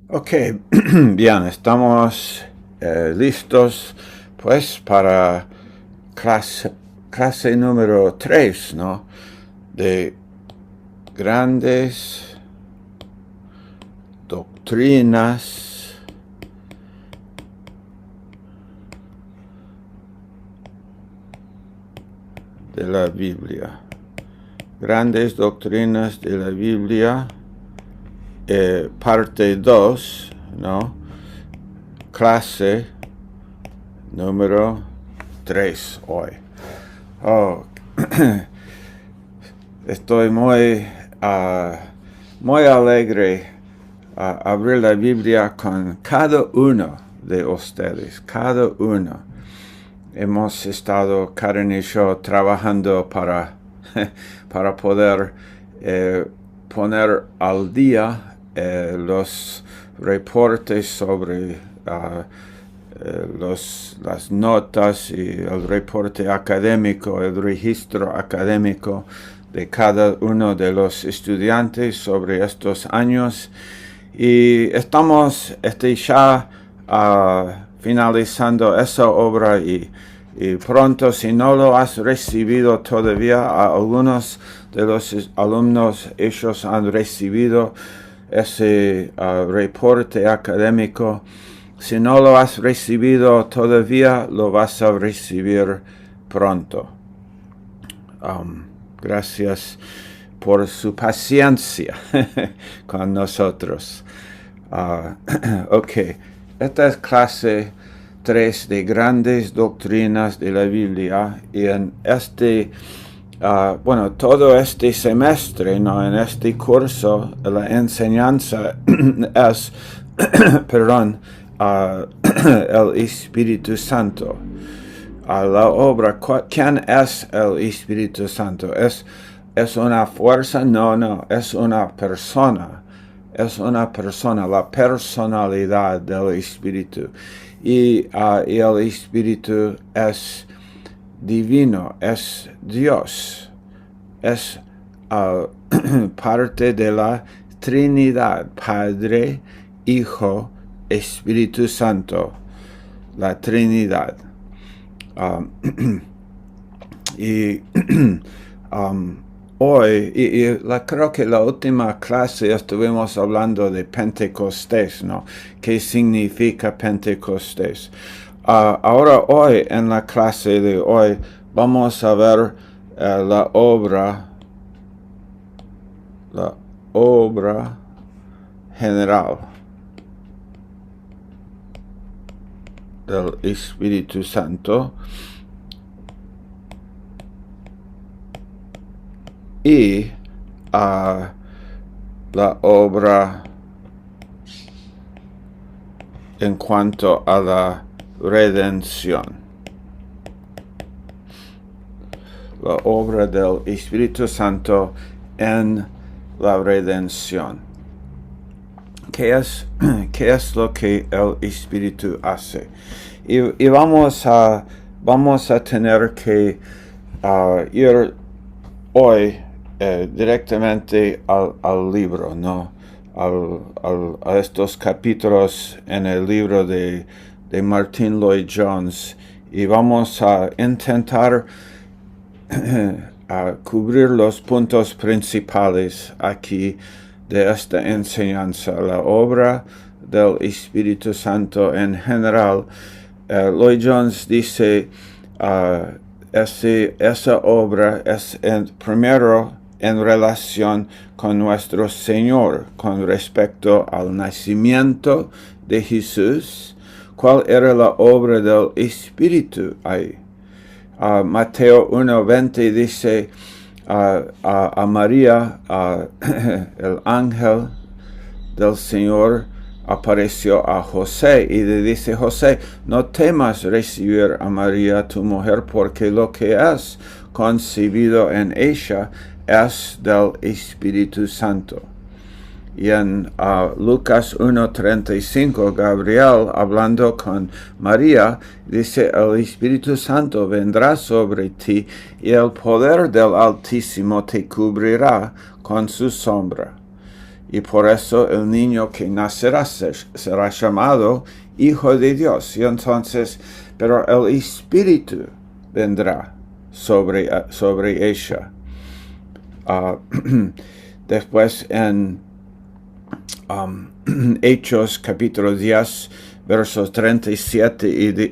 Ok, bien, estamos listos pues para clase número 3, ¿no? De grandes doctrinas de la Biblia. Grandes doctrinas de la Biblia, parte 2, ¿no? Clase número 3 hoy. Estoy muy alegre a abrir la Biblia con cada uno de ustedes, cada uno. Hemos estado, Karen y yo, trabajando para poder poner al día los reportes sobre las notas y el reporte académico, el registro académico de cada uno de los estudiantes sobre estos años. Y estamos ya finalizando esa obra y pronto, si no lo has recibido todavía, a algunos de los alumnos, ellos han recibido ese reporte académico. Si no lo has recibido todavía, lo vas a recibir pronto. Gracias por su paciencia con nosotros. Ok, esta es clase 3 de grandes doctrinas de la Biblia, y en todo este semestre, ¿no? En este curso, la enseñanza es, el Espíritu Santo. La obra, ¿quién es el Espíritu Santo? ¿Es una fuerza? No, es una persona. Es una persona, la personalidad del Espíritu. Y el Espíritu es divino, es Dios. Es parte de la Trinidad, Padre, Hijo, Espíritu Santo, la Trinidad. Hoy, creo que la última clase estuvimos hablando de Pentecostés, ¿no? ¿Qué significa Pentecostés? Ahora, hoy, en la clase de hoy, vamos a ver la obra general del Espíritu Santo y la obra en cuanto a la redención. La obra del Espíritu Santo en la redención. ¿Qué es lo que el Espíritu hace? Y vamos a tener que ir hoy directamente al libro, ¿no? A estos capítulos en el libro de Martyn Lloyd-Jones, y vamos a intentar a cubrir los puntos principales aquí de esta enseñanza, la obra del Espíritu Santo en general. Lloyd-Jones dice, esa obra es primero en relación con nuestro Señor, con respecto al nacimiento de Jesús. ¿Cuál era la obra del Espíritu ahí? Mateo 1:20 dice a María, el ángel del Señor apareció a José y le dice: José, no temas recibir a María tu mujer, porque lo que es concebido en ella es del Espíritu Santo. Y en Lucas 1:35, Gabriel, hablando con María, dice: el Espíritu Santo vendrá sobre ti y el poder del Altísimo te cubrirá con su sombra. y por eso el niño que nacerá será llamado Hijo de Dios. Y entonces, pero el Espíritu vendrá sobre ella. Después en Hechos capítulo 10, versos 37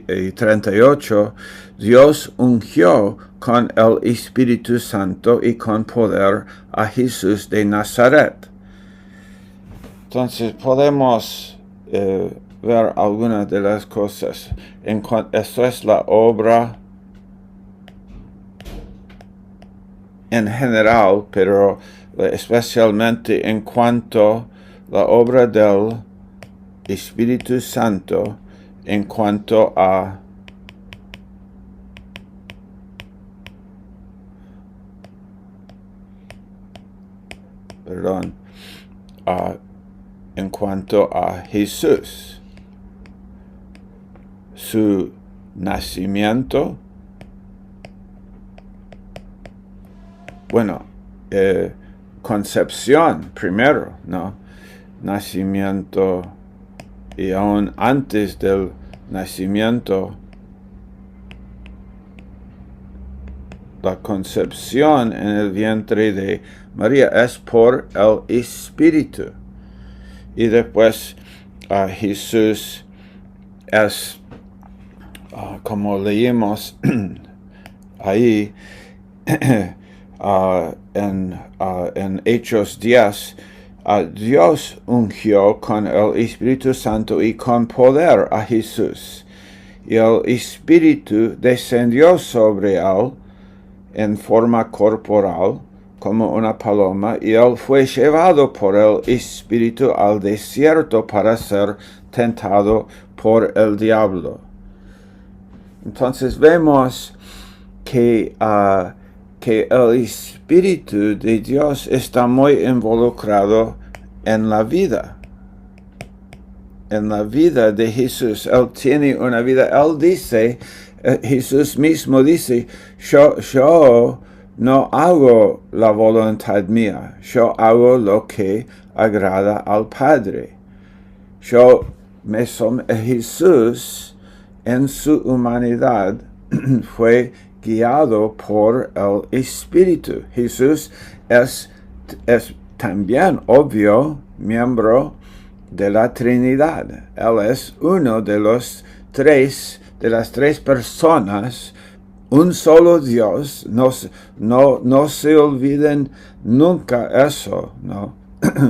y 38, Dios ungió con el Espíritu Santo y con poder a Jesús de Nazaret. Entonces podemos ver algunas de las cosas. Esto es la obra en general, pero especialmente en cuanto la obra del Espíritu Santo en cuanto a en cuanto a Jesús, su nacimiento, concepción primero, ¿no? Nacimiento, y aún antes del nacimiento, la concepción en el vientre de María es por el Espíritu. Y después Jesús es, como leímos ahí en Hechos 10, Dios ungió con el Espíritu Santo y con poder a Jesús. Y el Espíritu descendió sobre él en forma corporal, como una paloma, y él fue llevado por el Espíritu al desierto para ser tentado por el diablo. Entonces vemos que el Espíritu de Dios está muy involucrado en la vida de Jesús. Él tiene una vida, él dice, Jesús mismo dice, yo no hago la voluntad mía, yo hago lo que agrada al Padre. Jesús en su humanidad fue guiado por el Espíritu. Jesús es también, obvio, miembro de la Trinidad. Él es uno de las tres personas, un solo Dios. No se olviden nunca eso, ¿no?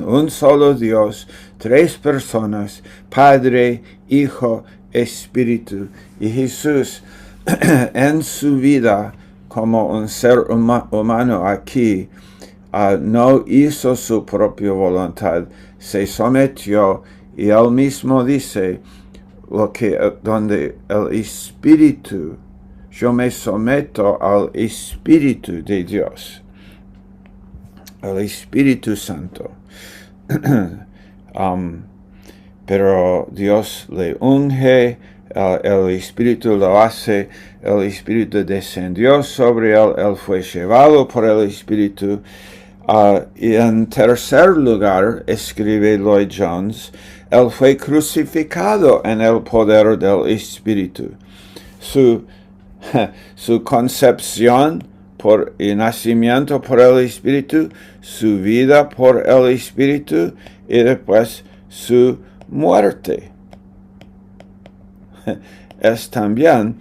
Un solo Dios, tres personas, Padre, Hijo, Espíritu. Y Jesús en su vida como un ser humano aquí, no hizo su propia voluntad, se sometió, y él mismo dice donde el Espíritu, yo me someto al Espíritu de Dios, al Espíritu Santo. Pero Dios le unge, el Espíritu lo hace, el Espíritu descendió sobre él, él fue llevado por el Espíritu. Y en tercer lugar, escribe Lloyd Jones, él fue crucificado en el poder del Espíritu. Su concepción y nacimiento por el Espíritu, su vida por el Espíritu, y después su muerte es también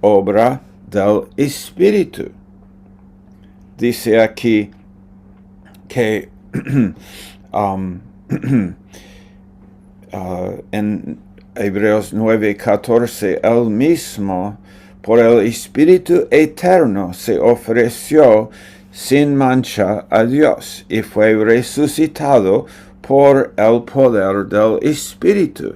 obra del Espíritu. Dice aquí que en Hebreos 9:14, él mismo, por el Espíritu eterno, se ofreció sin mancha a Dios y fue resucitado por el poder del Espíritu.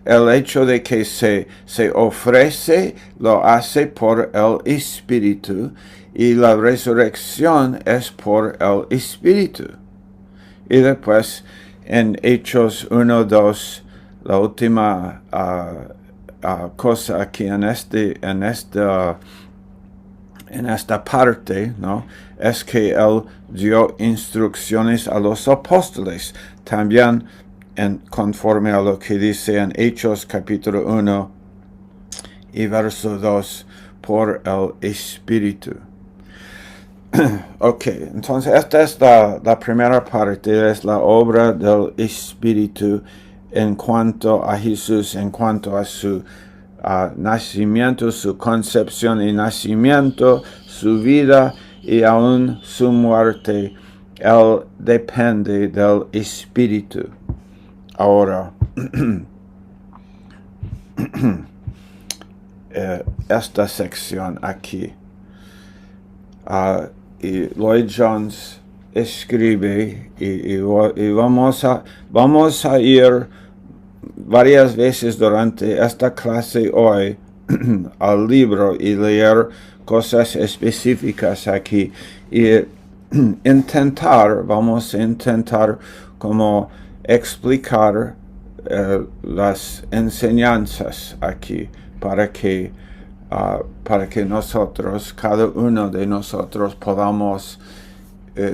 El hecho de que se ofrece, lo hace por el Espíritu, y la resurrección es por el Espíritu. Y después, en Hechos 1:2, la última cosa aquí en en esta parte, ¿no? Es que él dio instrucciones a los apóstoles, también conforme a lo que dice en Hechos capítulo 1 y verso 2, por el Espíritu. Ok, entonces esta es la primera parte, es la obra del Espíritu en cuanto a Jesús, en cuanto a su nacimiento, su concepción y nacimiento, su vida y aún su muerte. Él depende del Espíritu. Ahora, esta sección aquí. Y Lloyd Jones escribe y vamos a ir varias veces durante esta clase hoy al libro y leer cosas específicas aquí y vamos a intentar como explicar las enseñanzas aquí para que nosotros, cada uno de nosotros, podamos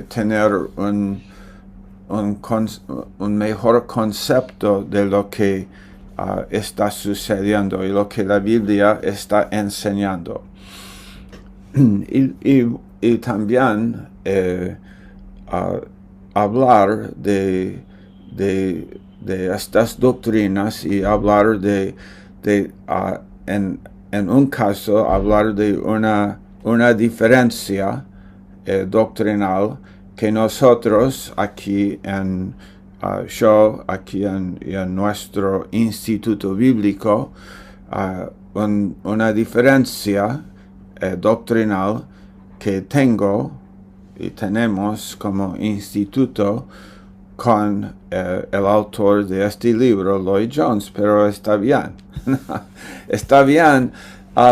tener un mejor concepto de lo que está sucediendo y lo que la Biblia está enseñando. Y también hablar de estas doctrinas y hablar en un caso, hablar de una diferencia doctrinal que nosotros aquí en nuestro instituto bíblico, una diferencia doctrinal que tengo y tenemos como instituto con el autor de este libro, Lloyd Jones, pero está bien. Está bien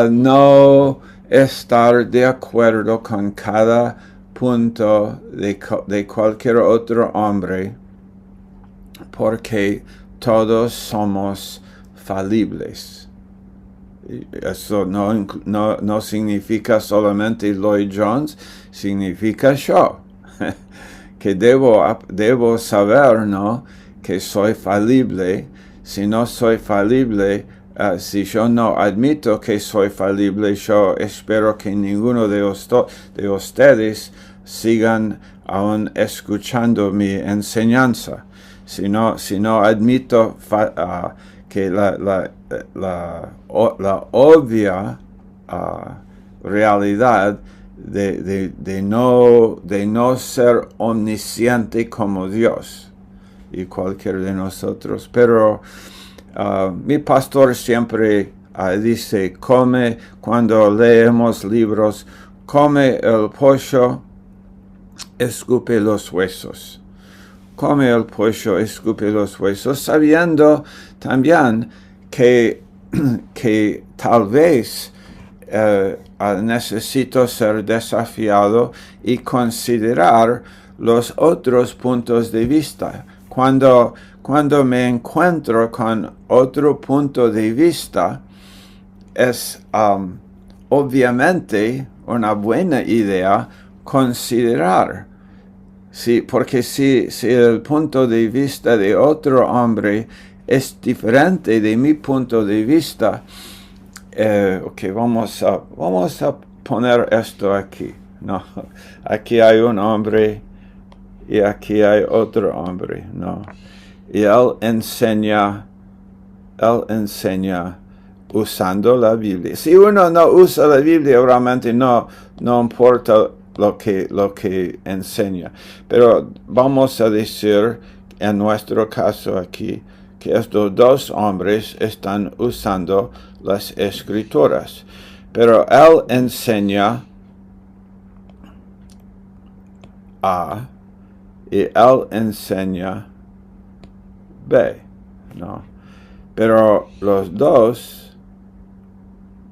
no estar de acuerdo con cada punto de cualquier otro hombre, porque todos somos falibles. Eso no significa solamente Lloyd Jones, significa yo. Que debo saber, ¿no?, que soy falible. Si no soy falible, si yo no admito que soy falible, yo espero que ninguno de ustedes sigan aún escuchando mi enseñanza. Si no admito que la obvia realidad de no ser omnisciente como Dios y cualquiera de nosotros. Pero mi pastor siempre dice, cuando leemos libros, come el pollo, escupe los huesos. Come el pollo, escupe los huesos, sabiendo también que tal vez necesito ser desafiado y considerar los otros puntos de vista. Cuando me encuentro con otro punto de vista, es obviamente una buena idea considerar. Sí, porque si el punto de vista de otro hombre es diferente de mi punto de vista, vamos a poner esto aquí. No, aquí hay un hombre y aquí hay otro hombre, no. Y él enseña usando la Biblia. Si uno no usa la Biblia, realmente no importa lo que enseña. Pero vamos a decir, en nuestro caso aquí, que estos dos hombres están usando las Escrituras. Pero él enseña A y él enseña B, ¿no? Pero los dos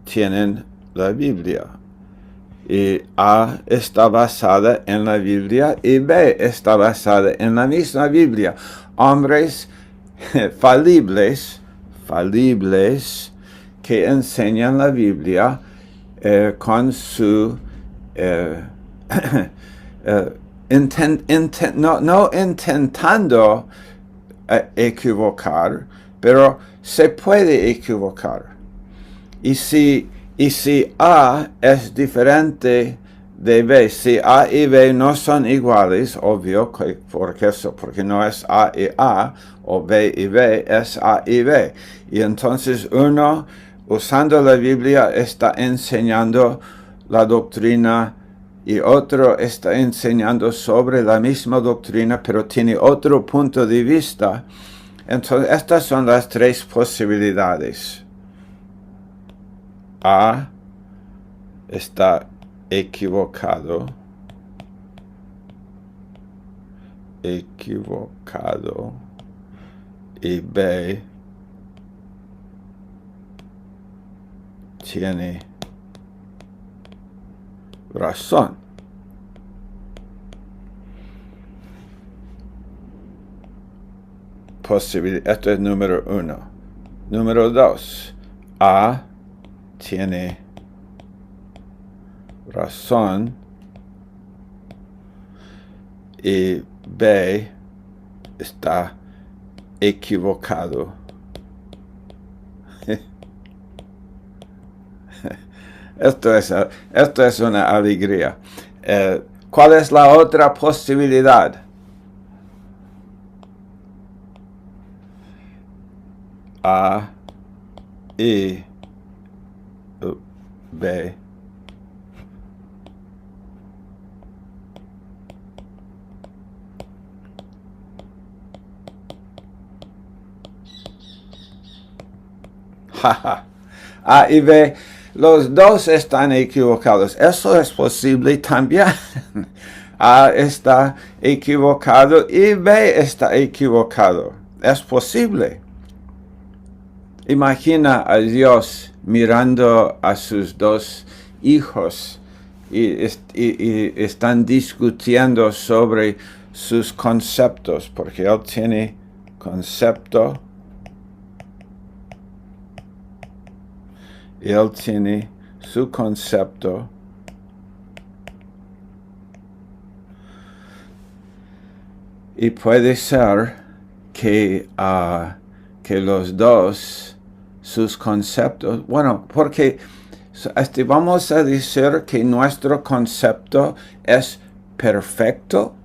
tienen la Biblia. Y A está basada en la Biblia y B está basada en la misma Biblia. Hombres falibles que enseñan la Biblia con su eh, no intentando equivocar, pero se puede equivocar. Y si A es diferente de B, si A y B no son iguales, obvio, porque no es A y A, o B y B, es A y B. Y entonces uno, usando la Biblia, está enseñando la doctrina y otro está enseñando sobre la misma doctrina, pero tiene otro punto de vista. Entonces, estas son las tres posibilidades. A está equivocado, y B tiene razón. Esto es número 1. Número 2. A tiene razón y B está equivocado. Esto es una alegría. ¿Cuál es la otra posibilidad? A y B A y B, los dos están equivocados. Eso es posible también. A está equivocado y B está equivocado. Es posible. Imagina a Dios mirando a sus dos hijos y están discutiendo sobre sus conceptos, porque él tiene concepto y él tiene su concepto. Y puede ser que los dos, sus conceptos, bueno, porque vamos a decir que nuestro concepto es perfecto,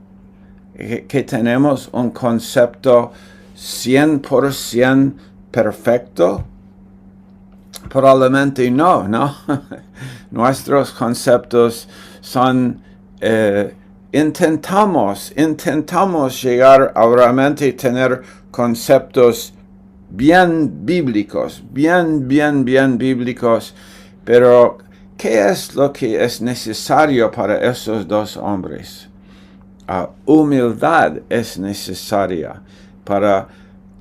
que tenemos un concepto 100% perfecto. Probablemente no. Nuestros conceptos son, intentamos llegar a realmente tener conceptos bien bíblicos, bien bíblicos, pero ¿qué es lo que es necesario para esos dos hombres? Humildad es necesaria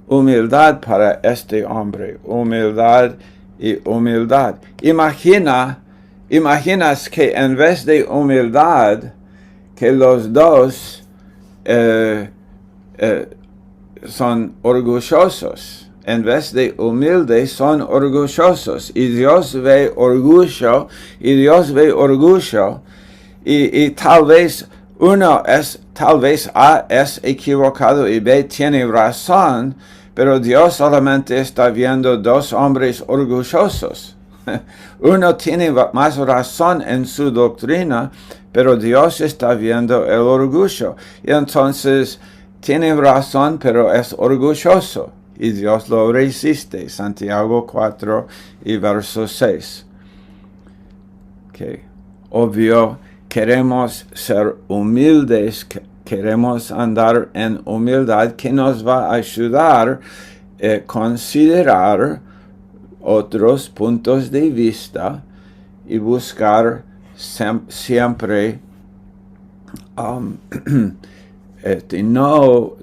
humildad para este hombre, humildad. Imaginas que en vez de humildad, que los dos son orgullosos. En vez de humildes, son orgullosos. Y Dios ve orgullo, y tal vez A es equivocado y B tiene razón, pero Dios solamente está viendo dos hombres orgullosos. Uno tiene más razón en su doctrina, pero Dios está viendo el orgullo. Y entonces tiene razón, pero es orgulloso. Y Dios lo resiste. Santiago 4 y verso 6. Okay. Obvio, queremos ser humildes, queremos andar en humildad, que nos va a ayudar a considerar otros puntos de vista y buscar siempre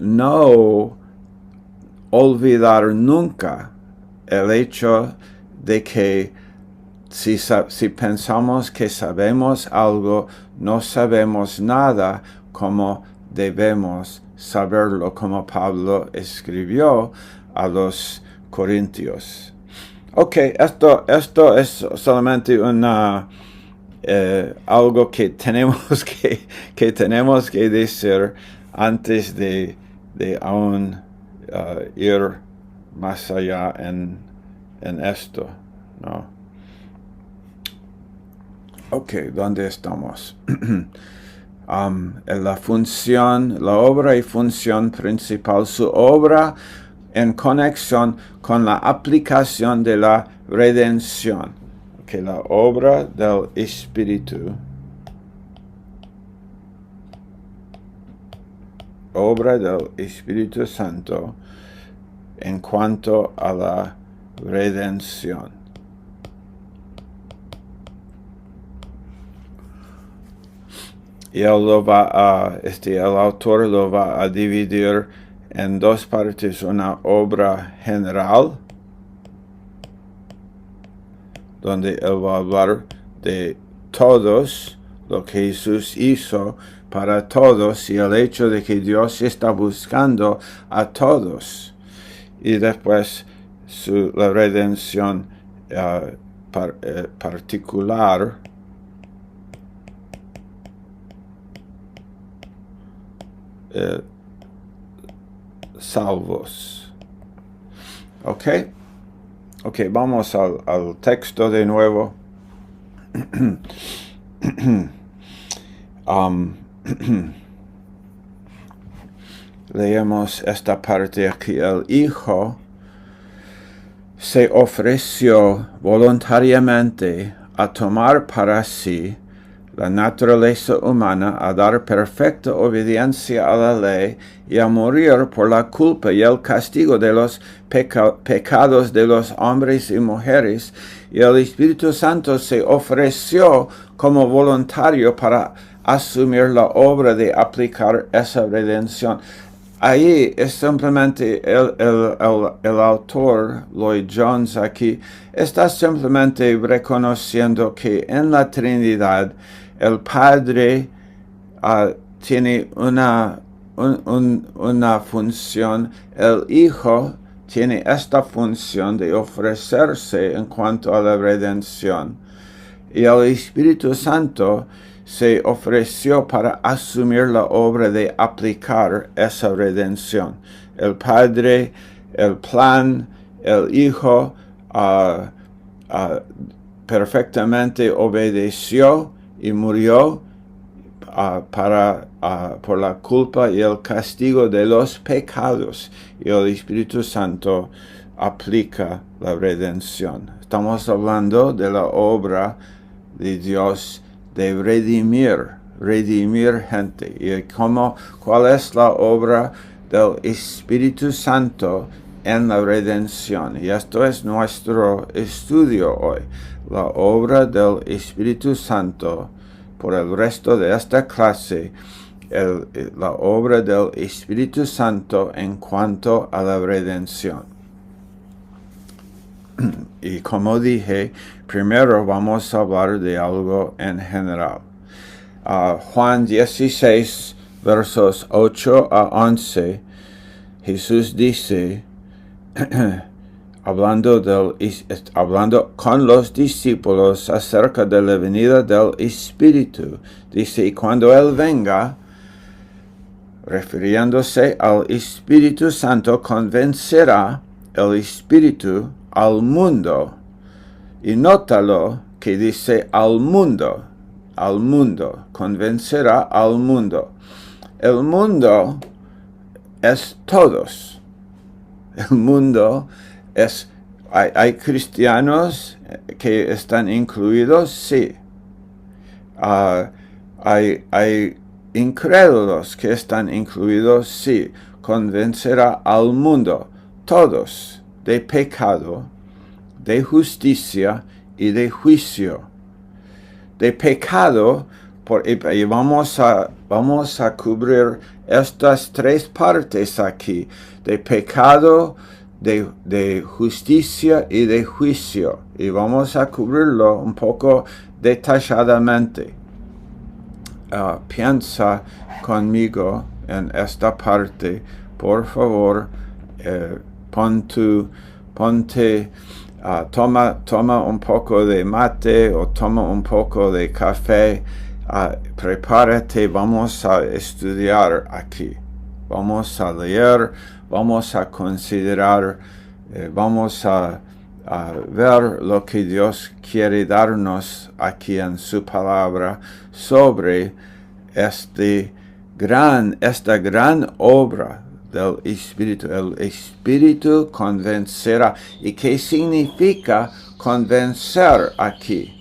no olvidar nunca el hecho de que si pensamos que sabemos algo, no sabemos nada como debemos saberlo, como Pablo escribió a los Corintios. Ok, esto es solamente una algo que tenemos que tenemos que decir antes de aún ir más allá en esto, ¿no? Ok, ¿dónde estamos? En la función, la obra y función principal, su obra en conexión con la aplicación de la redención. Okay, la obra del Espíritu, obra del Espíritu Santo en cuanto a la redención. Y él lo va a, el autor lo va a dividir en dos partes, una obra general, donde él va a hablar de todos, lo que Jesús hizo para todos y el hecho de que Dios está buscando a todos. Y después la redención particular, salvos. Ok, vamos al texto de nuevo. Leemos esta parte aquí. El Hijo se ofreció voluntariamente a tomar para sí la naturaleza humana, a dar perfecta obediencia a la ley y a morir por la culpa y el castigo de los pecados de los hombres y mujeres. Y el Espíritu Santo se ofreció como voluntario para asumir la obra de aplicar esa redención. Ahí es simplemente el autor, Lloyd Jones, aquí, está simplemente reconociendo que en la Trinidad el Padre tiene una función, el Hijo tiene esta función de ofrecerse en cuanto a la redención. Y el Espíritu Santo se ofreció para asumir la obra de aplicar esa redención. El Padre, el plan, el Hijo perfectamente obedeció y murió por la culpa y el castigo de los pecados. Y el Espíritu Santo aplica la redención. Estamos hablando de la obra de Dios de redimir gente. ¿Y cuál es la obra del Espíritu Santo en la redención? Y esto es nuestro estudio hoy. La obra del Espíritu Santo por el resto de esta clase, la obra del Espíritu Santo en cuanto a la redención. Y como dije, primero vamos a hablar de algo en general. Juan 16, versos 8 a 11, Jesús dice, hablando con los discípulos acerca de la venida del Espíritu, dice, y cuando Él venga, refiriéndose al Espíritu Santo, convencerá el Espíritu al mundo. Y nótalo que dice al mundo, convencerá al mundo. El mundo es todos. El mundo es, hay cristianos que están incluidos, sí. Hay incrédulos que están incluidos, sí. Convencerá al mundo, todos, de pecado, de justicia y de juicio. De pecado, y vamos a cubrir estas tres partes aquí, de pecado, de justicia y de juicio, y vamos a cubrirlo un poco detalladamente. Piensa conmigo en esta parte, por favor. Ponte toma un poco de mate o toma un poco de café, prepárate, vamos a estudiar aquí, vamos a leer, vamos a considerar, vamos a ver lo que Dios quiere darnos aquí en su palabra sobre esta gran obra del Espíritu. El Espíritu convencerá. ¿Y qué significa convencer aquí?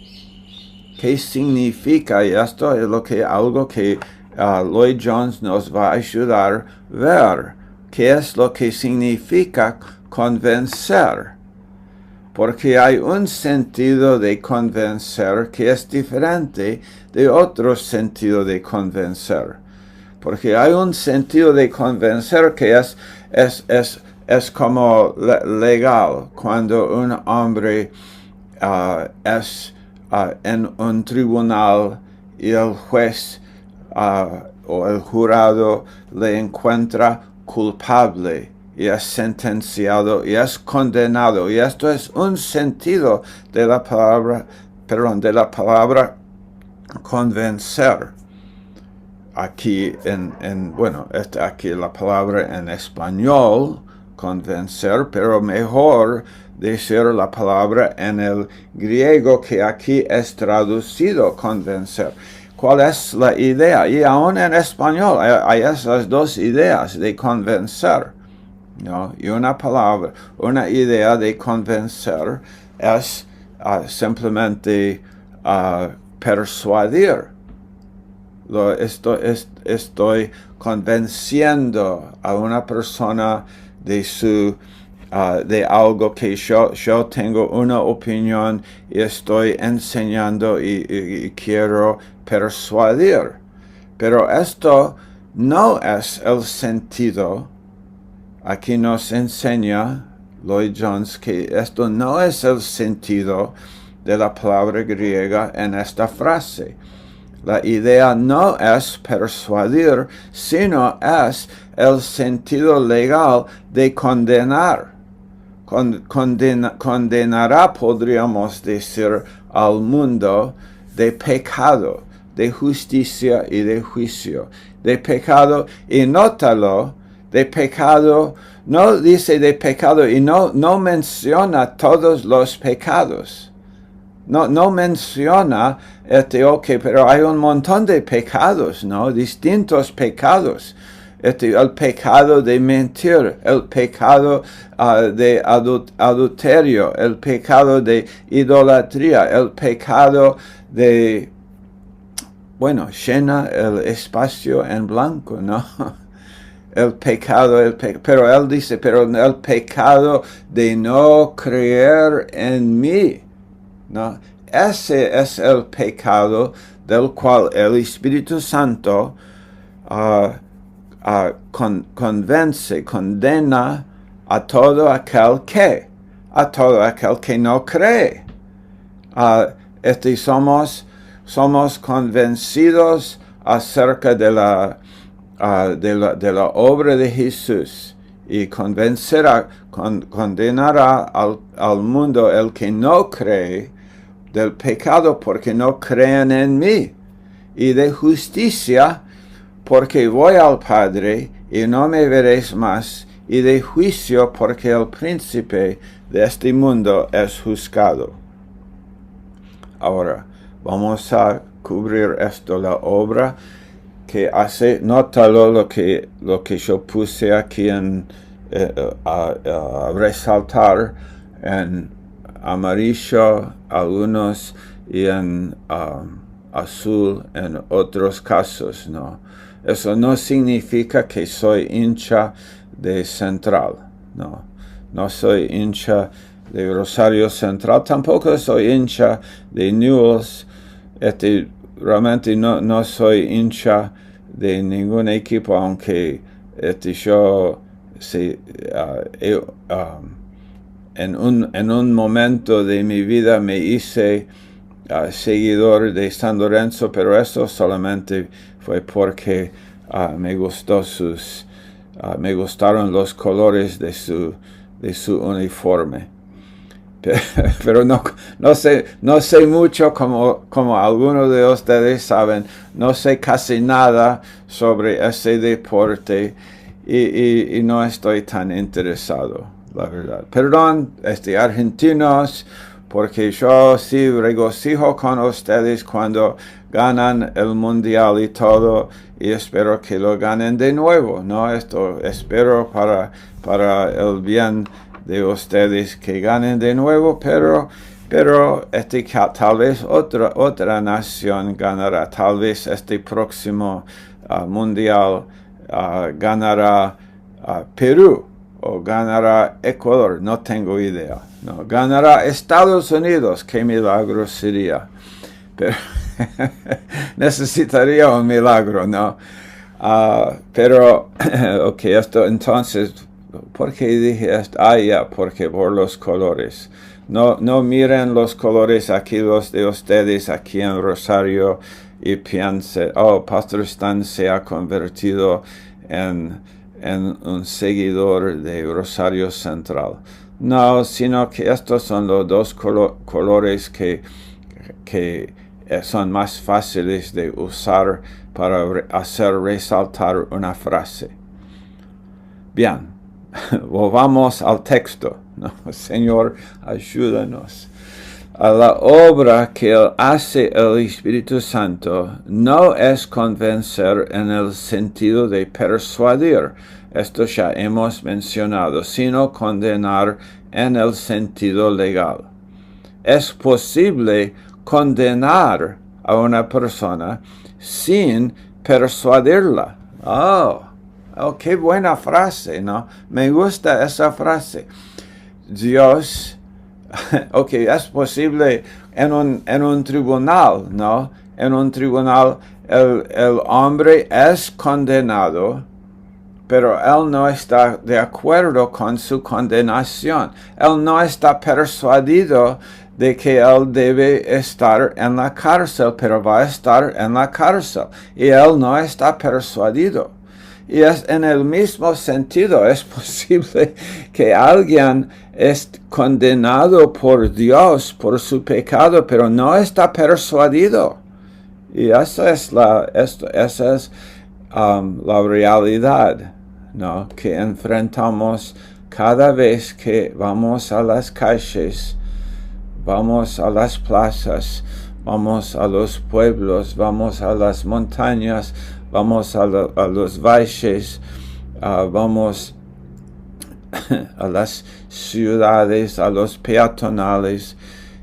¿Qué significa? Y esto es algo que Lloyd Jones nos va a ayudar a ver. ¿Qué es lo que significa convencer? Porque hay un sentido de convencer que es diferente de otro sentido de convencer. Porque hay un sentido de convencer que es como legal. Cuando un hombre es en un tribunal y el juez o el jurado le encuentra culpable y es sentenciado y es condenado. Y esto es un sentido de la palabra convencer. Aquí aquí la palabra en español, convencer, pero mejor decir la palabra en el griego que aquí es traducido convencer. ¿Cuál es la idea? Y aún en español hay esas dos ideas de convencer, ¿no? Y una idea de convencer es simplemente persuadir. Estoy convenciendo a una persona de algo que yo tengo una opinión y estoy enseñando y quiero persuadir. Pero esto no es el sentido. Aquí nos enseña Lloyd Jones que esto no es el sentido de la palabra griega en esta frase. La idea no es persuadir, sino es el sentido legal de condenar. Condenará, podríamos decir, al mundo de pecado, de justicia y de juicio. De pecado, y nótalo, de pecado, no dice de pecado y no menciona todos los pecados. No menciona, pero hay un montón de pecados, ¿no? Distintos pecados. El pecado de mentir, el pecado de adulterio, el pecado de idolatría, el pecado de, llena el espacio en blanco, ¿no? Pero él dice, pero el pecado de no creer en mí. ¿No? Ese es el pecado del cual el Espíritu Santo condena a todo aquel que no cree. Somos convencidos acerca de la obra de Jesús y condenará al mundo el que no cree del pecado porque no creen en mí, y de justicia porque voy al Padre y no me veréis más, y de juicio porque el príncipe de este mundo es juzgado. Ahora, vamos a cubrir esto, la obra que hace, nótalo lo que yo puse aquí a resaltar en amarillo algunos y en azul en otros casos, ¿no? Eso no significa que soy hincha de Central, ¿no? No soy hincha de Rosario Central, tampoco soy hincha de Newell's. Realmente no soy hincha de ningún equipo, aunque yo en un momento de mi vida me hice seguidor de San Lorenzo, pero eso solamente fue porque me gustaron los colores de su uniforme. pero no sé mucho como algunos de ustedes saben, no sé casi nada sobre ese deporte y no estoy tan interesado, la verdad. Perdón, argentinos, porque yo sí regocijo con ustedes cuando ganan el mundial y todo, y espero que lo ganen de nuevo, ¿no? Esto espero para el bien de ustedes que ganen de nuevo, pero tal vez otra nación ganará, tal vez este próximo mundial ganará Perú o ganará Ecuador, no tengo idea, no, ganará Estados Unidos, qué milagro sería, pero necesitaría un milagro, ¿no? Pero, ok, esto entonces, ¿por qué dije esto? Ya, porque por los colores. No miren los colores aquí, los de ustedes aquí en Rosario, y piensen, Pastor Stan se ha convertido en un seguidor de Rosario Central. No, sino que estos son los dos colores que son más fáciles de usar para hacer resaltar una frase. Bien, volvamos al texto, ¿no? Señor, ayúdanos. A la obra que hace el Espíritu Santo no es convencer en el sentido de persuadir, esto ya hemos mencionado, sino condenar en el sentido legal. Es posible condenar a una persona sin persuadirla. Qué buena frase, ¿no? Me gusta esa frase. Dios, es posible en un tribunal, ¿no? En un tribunal el hombre es condenado, pero él no está de acuerdo con su condenación. Él no está persuadido de que él debe estar en la cárcel, pero va a estar en la cárcel. Y él no está persuadido. Y es en el mismo sentido, es posible que alguien es condenado por Dios por su pecado, pero no está persuadido. Y esa es la realidad, ¿no? Que enfrentamos cada vez que vamos a las calles, vamos a las plazas, vamos a los pueblos, vamos a las montañas, vamos a los valles, vamos a las ciudades, a los peatonales,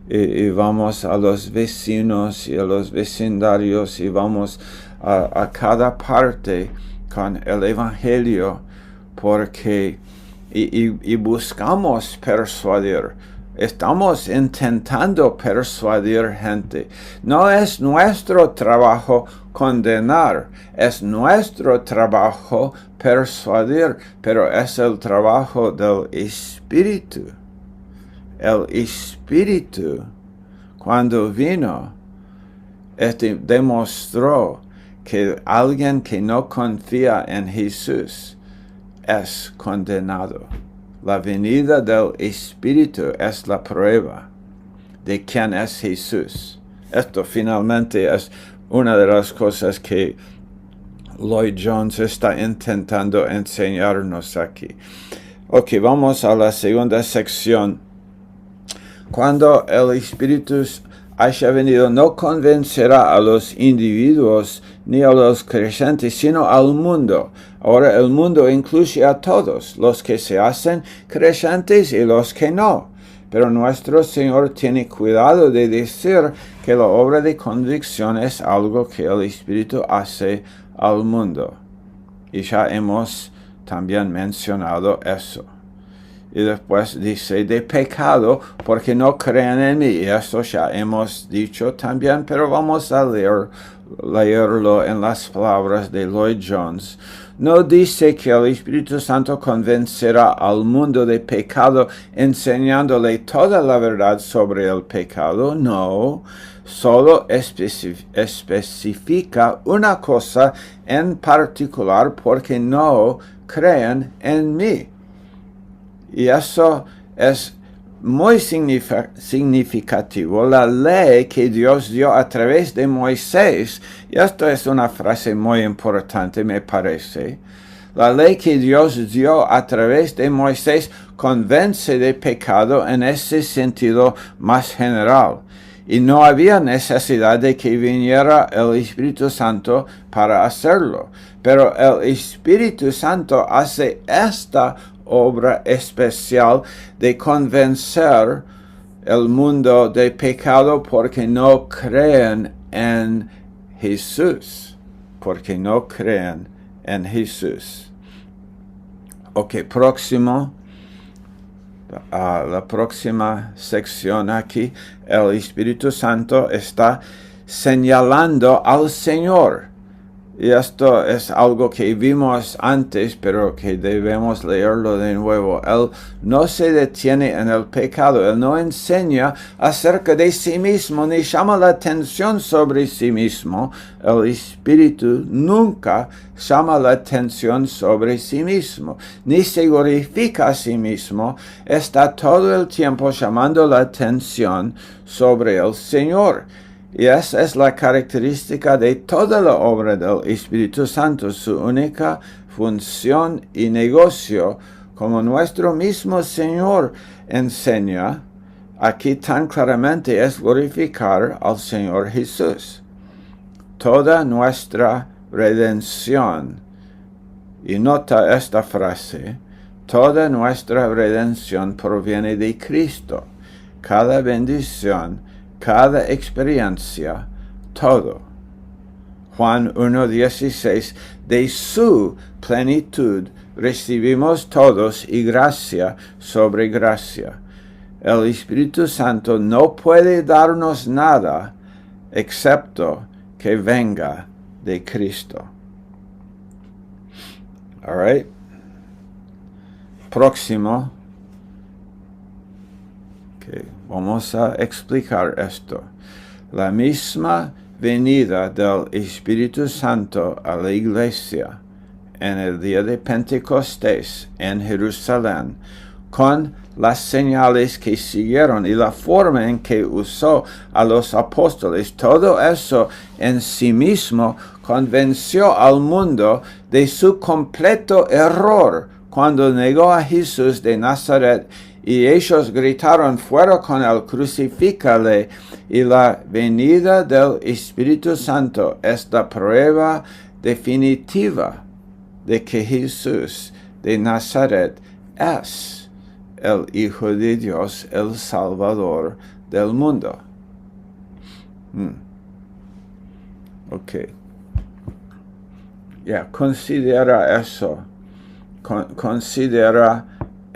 y vamos a los vecinos y a los vecindarios, y vamos a cada parte con el Evangelio, porque y buscamos persuadir. Estamos intentando persuadir gente. No es nuestro trabajo condenar, es nuestro trabajo persuadir, pero es el trabajo del Espíritu. El Espíritu, cuando vino, demostró que alguien que no confía en Jesús es condenado. La venida del Espíritu es la prueba de quién es Jesús. Esto finalmente es una de las cosas que Lloyd Jones está intentando enseñarnos aquí. Ok, vamos a la segunda sección. Cuando el Espíritu haya venido, no convencerá a los individuos ni a los creyentes, sino al mundo. Ahora el mundo incluye a todos, los que se hacen creyentes y los que no. Pero nuestro Señor tiene cuidado de decir que la obra de convicción es algo que el Espíritu hace al mundo. Y ya hemos también mencionado eso. Y después dice de pecado porque no creen en mí. Y eso ya hemos dicho también, pero vamos a leerlo en las palabras de Lloyd Jones. No dice que el Espíritu Santo convencerá al mundo de pecado enseñándole toda la verdad sobre el pecado. No, solo especifica una cosa en particular porque no creen en mí. Y eso es muy significativo, la ley que Dios dio a través de Moisés, y esto es una frase muy importante, me parece. La ley que Dios dio a través de Moisés convence de pecado en ese sentido más general. Y no había necesidad de que viniera el Espíritu Santo para hacerlo. Pero el Espíritu Santo hace esta obra especial de convencer el mundo de pecado porque no creen en Jesús. Porque no creen en Jesús. Ok, próximo. La próxima sección aquí, el Espíritu Santo está señalando al Señor. Y esto es algo que vimos antes, pero que debemos leerlo de nuevo. Él no se detiene en el pecado. Él no enseña acerca de sí mismo, ni llama la atención sobre sí mismo. El Espíritu nunca llama la atención sobre sí mismo, ni se glorifica a sí mismo. Está todo el tiempo llamando la atención sobre el Señor. Y esa es la característica de toda la obra del Espíritu Santo, su única función y negocio, como nuestro mismo Señor enseña aquí tan claramente, es glorificar al Señor Jesús. Toda nuestra redención, y nota esta frase, toda nuestra redención proviene de Cristo. Cada bendición, cada experiencia, todo. Juan 1:16, de su plenitud recibimos todos y gracia sobre gracia. El Espíritu Santo no puede darnos nada excepto que venga de Cristo. All right. Próximo. Okay. Vamos a explicar esto. La misma venida del Espíritu Santo a la iglesia en el día de Pentecostés en Jerusalén, con las señales que siguieron y la forma en que usó a los apóstoles, todo eso en sí mismo convenció al mundo de su completo error cuando negó a Jesús de Nazaret. Y ellos gritaron, fuera con él, crucifícale. Y la venida del Espíritu Santo es la prueba definitiva de que Jesús de Nazaret es el Hijo de Dios, el Salvador del mundo. Ok. Considera eso. Considera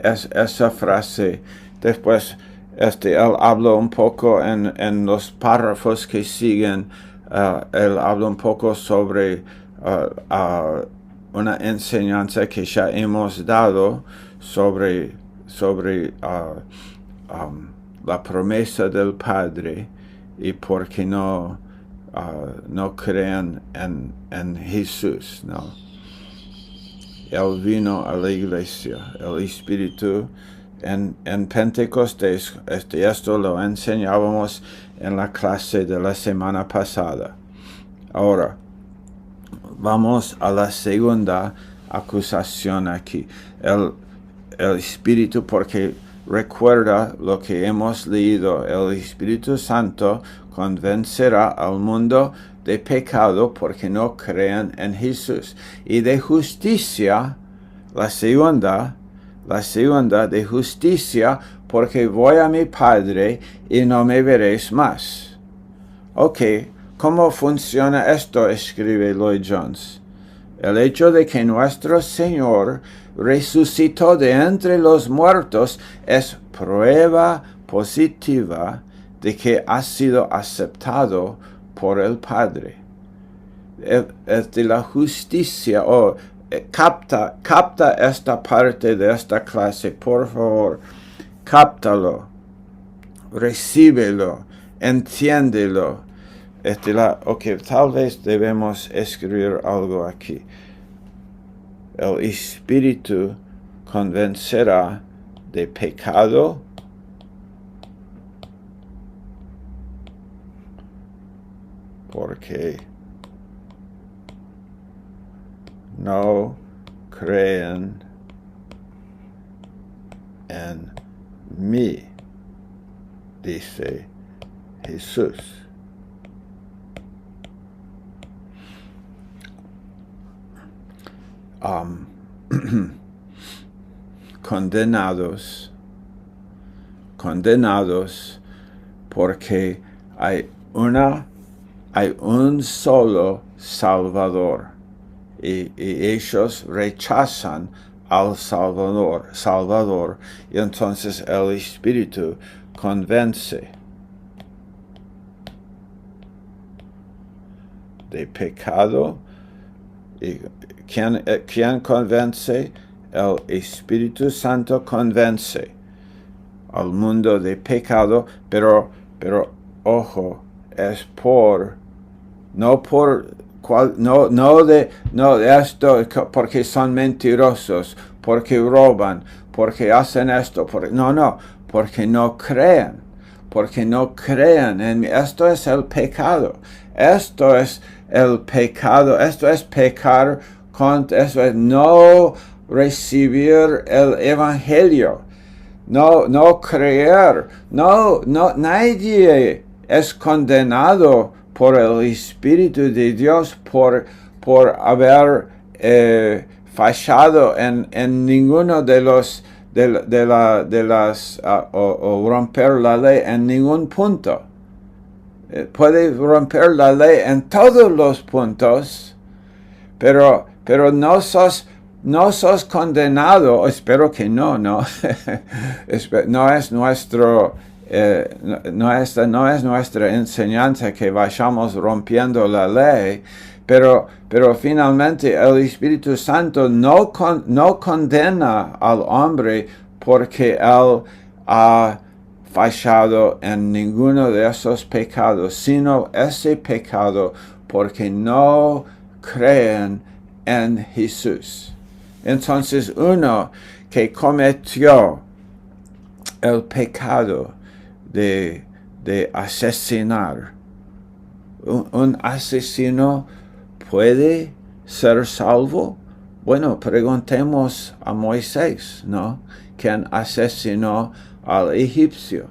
esa frase. Después, él habla un poco en los párrafos que siguen, él habla un poco sobre una enseñanza que ya hemos dado sobre la promesa del Padre y por qué no creen en Jesús, ¿no? Él vino a la iglesia, el Espíritu, en Pentecostés. Esto lo enseñábamos en la clase de la semana pasada. Ahora, vamos a la segunda acusación aquí. El Espíritu, porque recuerda lo que hemos leído, el Espíritu Santo convencerá al mundo de pecado porque no creen en Jesús, y de justicia, la segunda de justicia, porque voy a mi Padre y no me veréis más. Ok, ¿cómo funciona esto? Escribe Lloyd Jones. El hecho de que nuestro Señor resucitó de entre los muertos es prueba positiva de que ha sido aceptado por el Padre. Es de la justicia. Capta esta parte de esta clase, por favor. Cáptalo. Recíbelo. Entiéndelo. Tal vez debemos escribir algo aquí. El Espíritu convencerá de pecado porque no creen en mí, dice Jesús. Condenados porque hay un solo Salvador y ellos rechazan al Salvador, y entonces el Espíritu convence de pecado. ¿Y quién convence? El Espíritu Santo convence al mundo de pecado, pero ojo, es no esto porque son mentirosos, porque roban, porque hacen esto, porque no creen en mí. Esto es el pecado. Esto es el pecado. Esto es pecar esto es no recibir el evangelio. No creer. Nadie es condenado por el Espíritu de Dios por haber fallado en ninguno de las o romper la ley en ningún punto. Puede romper la ley en todos los puntos, pero no sos condenado. Espero que no. No es nuestra enseñanza que vayamos rompiendo la ley, pero finalmente el Espíritu Santo no condena al hombre porque él ha fallado en ninguno de esos pecados, sino ese pecado porque no creen en Jesús. Entonces uno que cometió el pecado de asesinar, un asesino puede ser salvo. Bueno, preguntemos a Moisés, ¿no? ¿Quién asesinó al egipcio?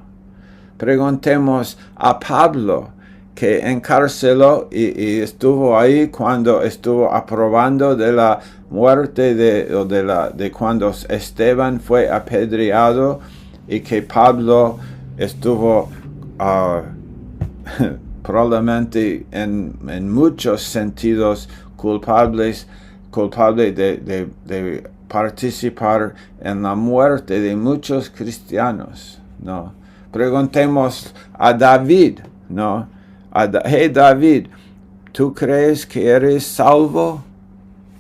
Preguntemos a Pablo, que encarceló y estuvo ahí cuando estuvo aprobando de la muerte de cuando Esteban fue apedreado, y que Pablo estuvo probablemente en muchos sentidos culpable de participar en la muerte de muchos cristianos, ¿no? Preguntemos a David, ¿no? Hey David, ¿tú crees que eres salvo?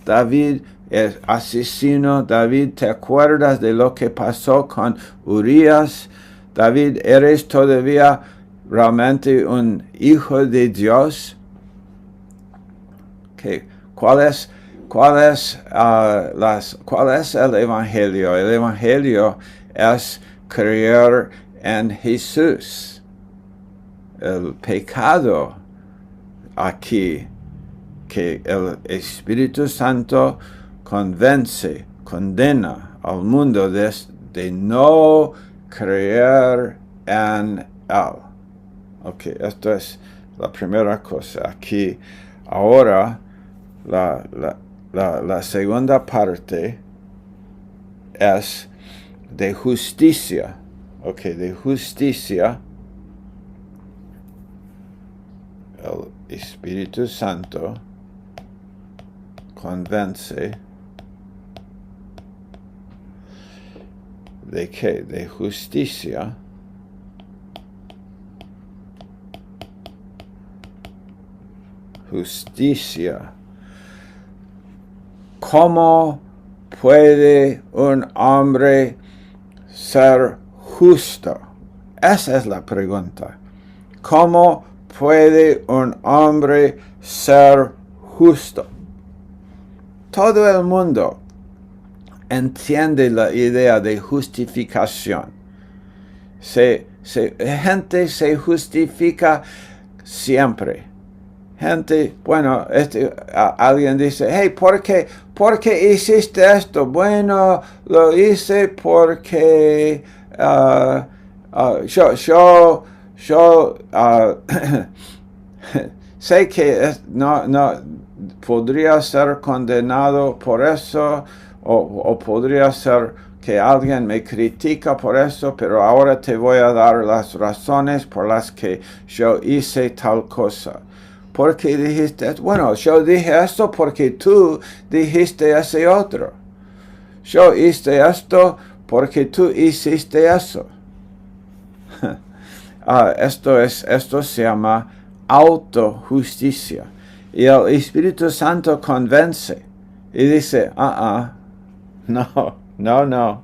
David es asesino. David, ¿te acuerdas de lo que pasó con Urias? David, ¿eres todavía realmente un hijo de Dios? ¿Cuál es el evangelio? El evangelio es creer en Jesús. El pecado aquí, que el Espíritu Santo condena al mundo de no creer en él. Ok, esto es la primera cosa. Aquí, ahora, la segunda parte es de justicia. Ok, de justicia. El Espíritu Santo convence ¿de qué? De justicia. Justicia. ¿Cómo puede un hombre ser justo? Esa es la pregunta. ¿Cómo puede un hombre ser justo? Todo el mundo entiende la idea de justificación. Gente se justifica siempre. gente, bueno, alguien dice, hey, ¿por qué hiciste esto? Bueno, lo hice porque yo sé que no podría ser condenado por eso, o podría ser que alguien me critica por eso, pero ahora te voy a dar las razones por las que yo hice tal cosa. ¿Por qué dijiste esto? Bueno, yo dije esto porque tú dijiste ese otro. Yo hice esto porque tú hiciste eso. Esto se llama autojusticia. Y el Espíritu Santo convence y dice, no.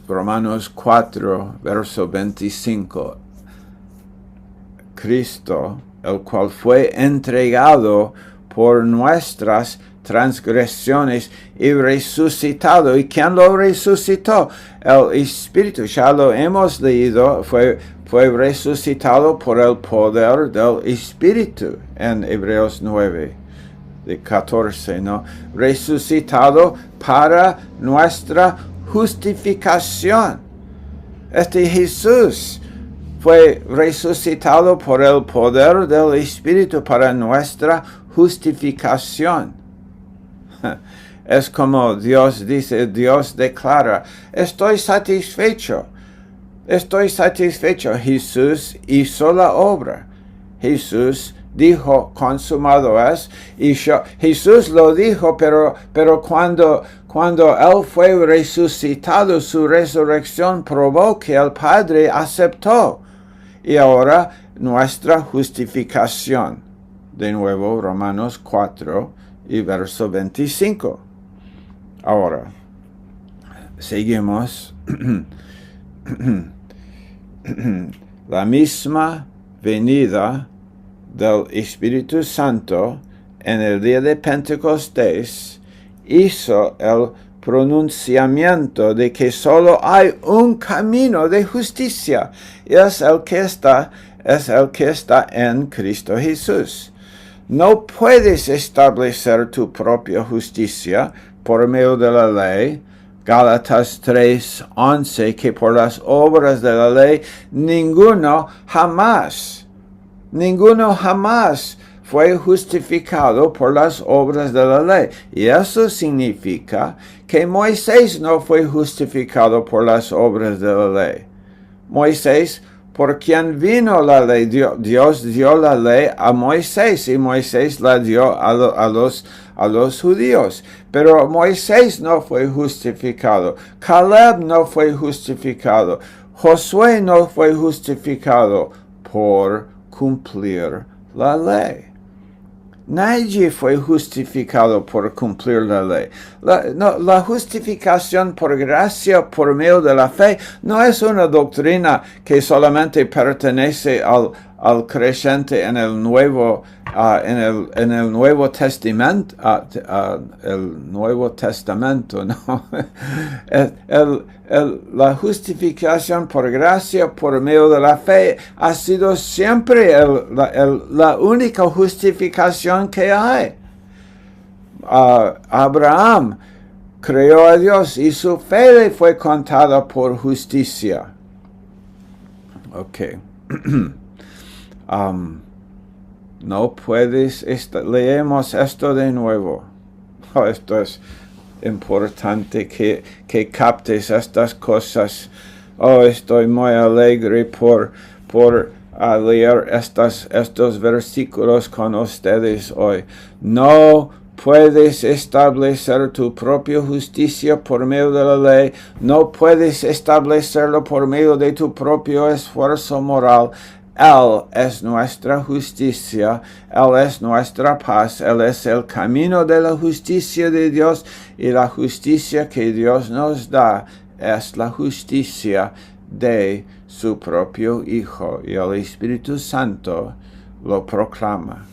Romanos 4, verso 25. Cristo, el cual fue entregado por nuestras transgresiones y resucitado. ¿Y quién lo resucitó? El Espíritu, ya lo hemos leído, fue resucitado por el poder del Espíritu en Hebreos 9. De 14, ¿no? Resucitado para nuestra justificación. Jesús fue resucitado por el poder del Espíritu para nuestra justificación. Es como Dios dice, Dios declara, estoy satisfecho. Jesús hizo la obra. Jesús dijo, consumado es. Y Jesús lo dijo, pero cuando Él fue resucitado, su resurrección probó que el Padre aceptó. Y ahora nuestra justificación. De nuevo, Romanos 4 y verso 25. Ahora, seguimos. La misma venida del Espíritu Santo en el día de Pentecostés hizo el pronunciamiento de que solo hay un camino de justicia, y es el que está en Cristo Jesús. No puedes establecer tu propia justicia por medio de la ley. Gálatas 3:11, que por las obras de la ley ninguno jamás fue justificado por las obras de la ley. Y eso significa que Moisés no fue justificado por las obras de la ley. Moisés, por quien vino la ley, Dios dio la ley a Moisés y Moisés la dio a los judíos. Pero Moisés no fue justificado. Caleb no fue justificado. Josué no fue justificado por cumplir la ley. Nadie fue justificado por cumplir la ley. La justificación por gracia, por medio de la fe, no es una doctrina que solamente pertenece al creyente en el Nuevo Testamento, el Nuevo Testamento, ¿no? La justificación por gracia, por medio de la fe, ha sido siempre la única justificación que hay. Abraham creyó a Dios y su fe le fue contada por justicia. Ok. No puedes, leemos esto de nuevo. Esto es importante que captes estas cosas. Estoy muy alegre por leer estos versículos con ustedes hoy. No puedes establecer tu propia justicia por medio de la ley. No puedes establecerlo por medio de tu propio esfuerzo moral. Él es nuestra justicia, Él es nuestra paz, Él es el camino de la justicia de Dios, y la justicia que Dios nos da es la justicia de su propio Hijo, y el Espíritu Santo lo proclama.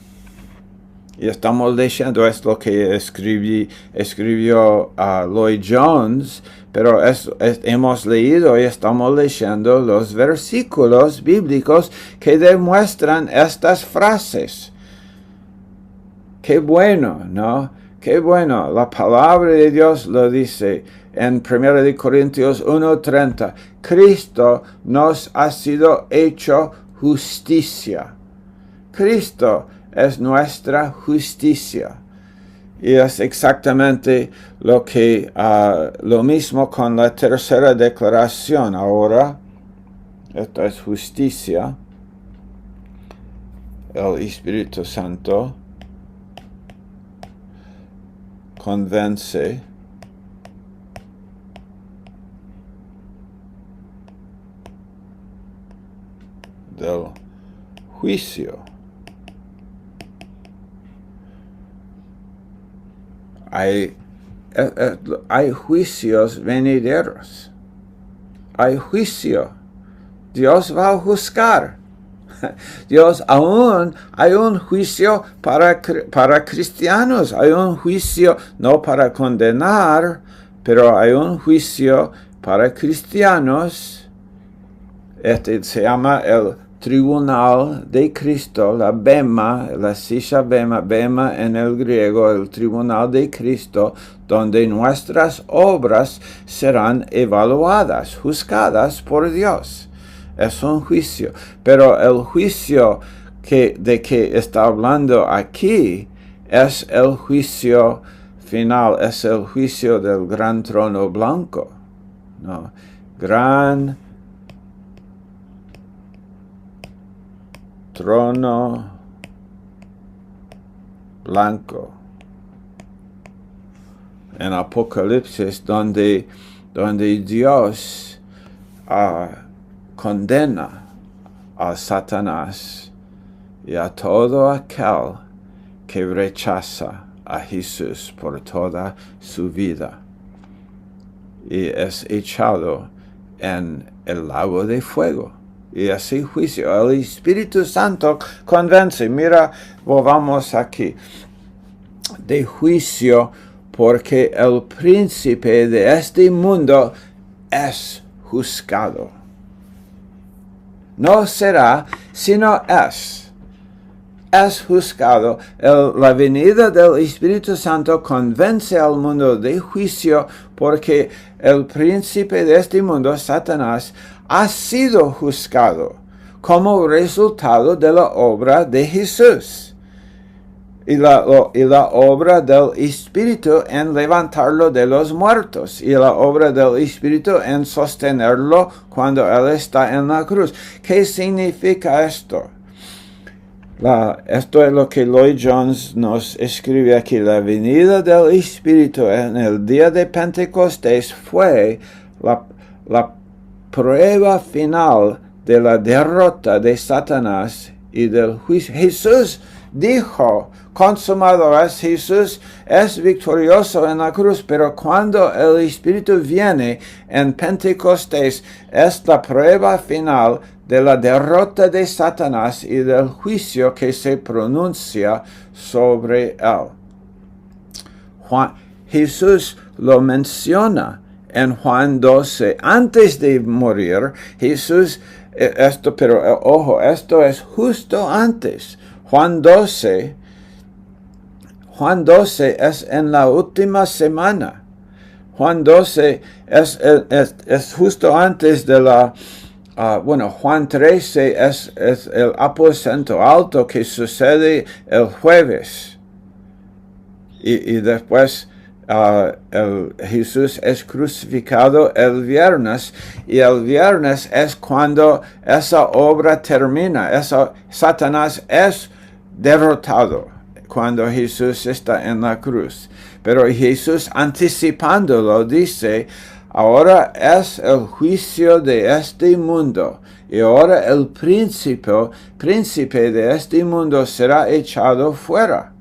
Y estamos leyendo, es lo que escribió Lloyd Jones, pero hemos leído y estamos leyendo los versículos bíblicos que demuestran estas frases. Qué bueno, ¿no? Qué bueno. La palabra de Dios lo dice en 1 Corintios 1:30. Cristo nos ha sido hecho justicia. Cristo es nuestra justicia. Y es exactamente lo mismo con la tercera declaración. Ahora, esto es justicia. El Espíritu Santo convence del juicio. Hay juicios venideros. Hay juicio. Dios va a juzgar. Dios aún hay un juicio para cristianos. Hay un juicio no para condenar, pero hay un juicio para cristianos. Este se llama el tribunal de Cristo, la bema, la sisha bema en el griego, el tribunal de Cristo, donde nuestras obras serán evaluadas, juzgadas por Dios. Es un juicio, pero el juicio de que está hablando aquí es el juicio final, es el juicio del gran trono blanco, ¿no? Gran trono blanco. En Apocalipsis, donde Dios condena a Satanás y a todo aquel que rechaza a Jesús por toda su vida. Y es echado en el lago de fuego. Y así juicio. El Espíritu Santo convence. Mira, volvamos aquí. De juicio, porque el príncipe de este mundo es juzgado. No será, sino es. Es juzgado. La venida del Espíritu Santo convence al mundo de juicio, porque el príncipe de este mundo, Satanás, ha sido juzgado como resultado de la obra de Jesús y la obra del Espíritu en levantarlo de los muertos y la obra del Espíritu en sostenerlo cuando Él está en la cruz. ¿Qué significa esto? Esto es lo que Lloyd Jones nos escribe aquí. La venida del Espíritu en el día de Pentecostés fue la prueba final de la derrota de Satanás y del juicio. Jesús dijo, consumado es. Jesús es victorioso en la cruz, pero cuando el Espíritu viene en Pentecostés, es la prueba final de la derrota de Satanás y del juicio que se pronuncia sobre él. Jesús lo menciona en Juan 12, antes de morir. Jesús, ojo, esto es justo antes. Juan 12 es en la última semana. Juan 12 es justo antes de la... Juan 13 es el aposento alto que sucede el jueves. Y después Jesús es crucificado el viernes, y el viernes es cuando esa obra termina. Satanás es derrotado cuando Jesús está en la cruz. Pero Jesús, anticipándolo, dice, ahora es el juicio de este mundo, y ahora el príncipe de este mundo será echado fuera.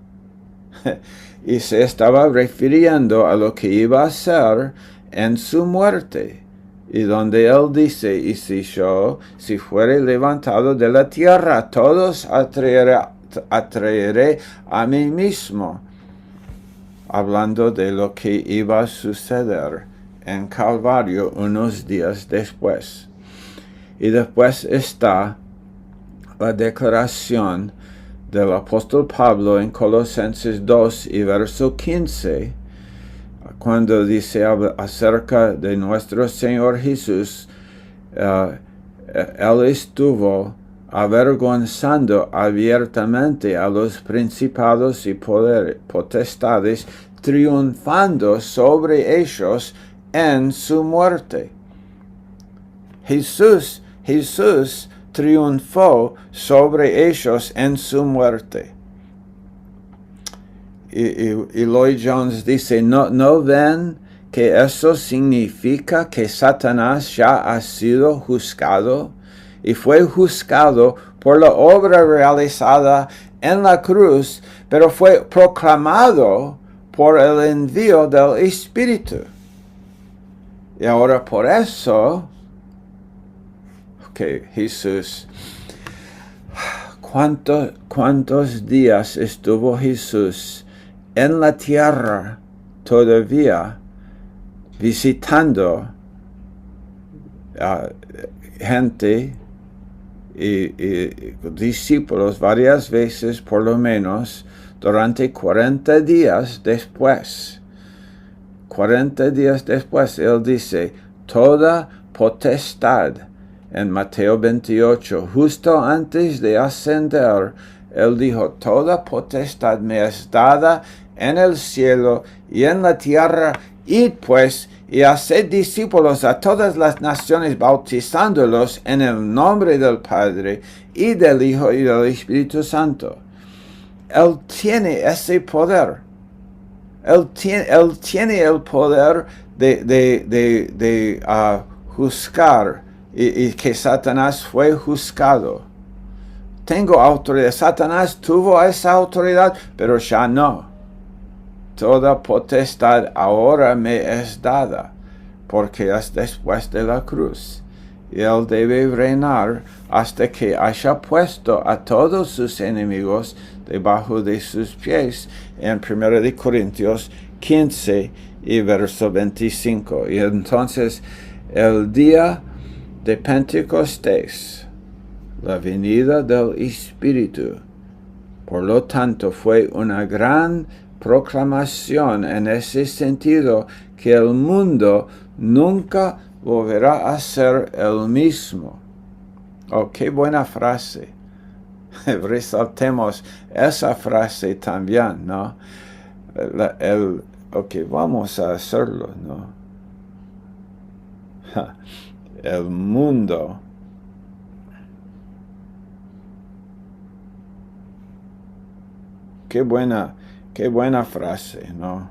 Y se estaba refiriendo a lo que iba a ser en su muerte. Y donde él dice, y si fuere levantado de la tierra, todos atraeré a mí mismo, hablando de lo que iba a suceder en Calvario unos días después. Y después está la declaración del apóstol Pablo en Colosenses 2 y verso 15, cuando dice acerca de nuestro Señor Jesús, Él estuvo avergonzando abiertamente a los principados y potestades, triunfando sobre ellos en su muerte. Jesús triunfó sobre ellos en su muerte. Y Lloyd Jones dice, ¿no ven que eso significa que Satanás ya ha sido juzgado? Y fue juzgado por la obra realizada en la cruz, pero fue proclamado por el envío del Espíritu. Y ahora por eso, Jesús, ¿cuántos días estuvo Jesús en la tierra todavía visitando a gente y discípulos varias veces por lo menos durante 40 días después? 40 días después, Él dice, toda potestad, en Mateo 28, justo antes de ascender, Él dijo, toda potestad me es dada en el cielo y en la tierra, id pues y haced discípulos a todas las naciones, bautizándolos en el nombre del Padre y del Hijo y del Espíritu Santo. Él tiene ese poder. Él tiene el poder de juzgar y que Satanás fue juzgado. Tengo autoridad. Satanás tuvo esa autoridad, pero ya no. Toda potestad ahora me es dada, porque es después de la cruz. Y Él debe reinar hasta que haya puesto a todos sus enemigos debajo de sus pies, en 1 Corintios 15 y verso 25. Y entonces el día de Pentecostés, la venida del Espíritu, por lo tanto, fue una gran proclamación en ese sentido, que el mundo nunca volverá a ser el mismo. Oh, qué buena frase. Resaltemos esa frase también, ¿no? Vamos a hacerlo, ¿no? El mundo qué buena frase, ¿no?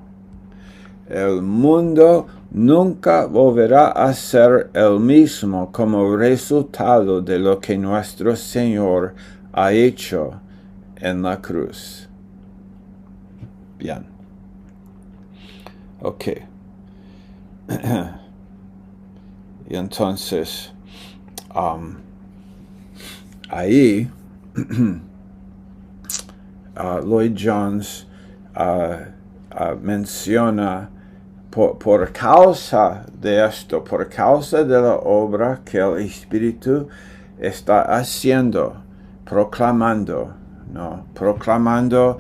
El mundo nunca volverá a ser el mismo como resultado de lo que nuestro Señor ha hecho en la cruz. Bien. Y entonces, ahí, Lloyd Jones menciona, por causa de esto, por causa de la obra que el Espíritu está haciendo, proclamando, ¿no? Proclamando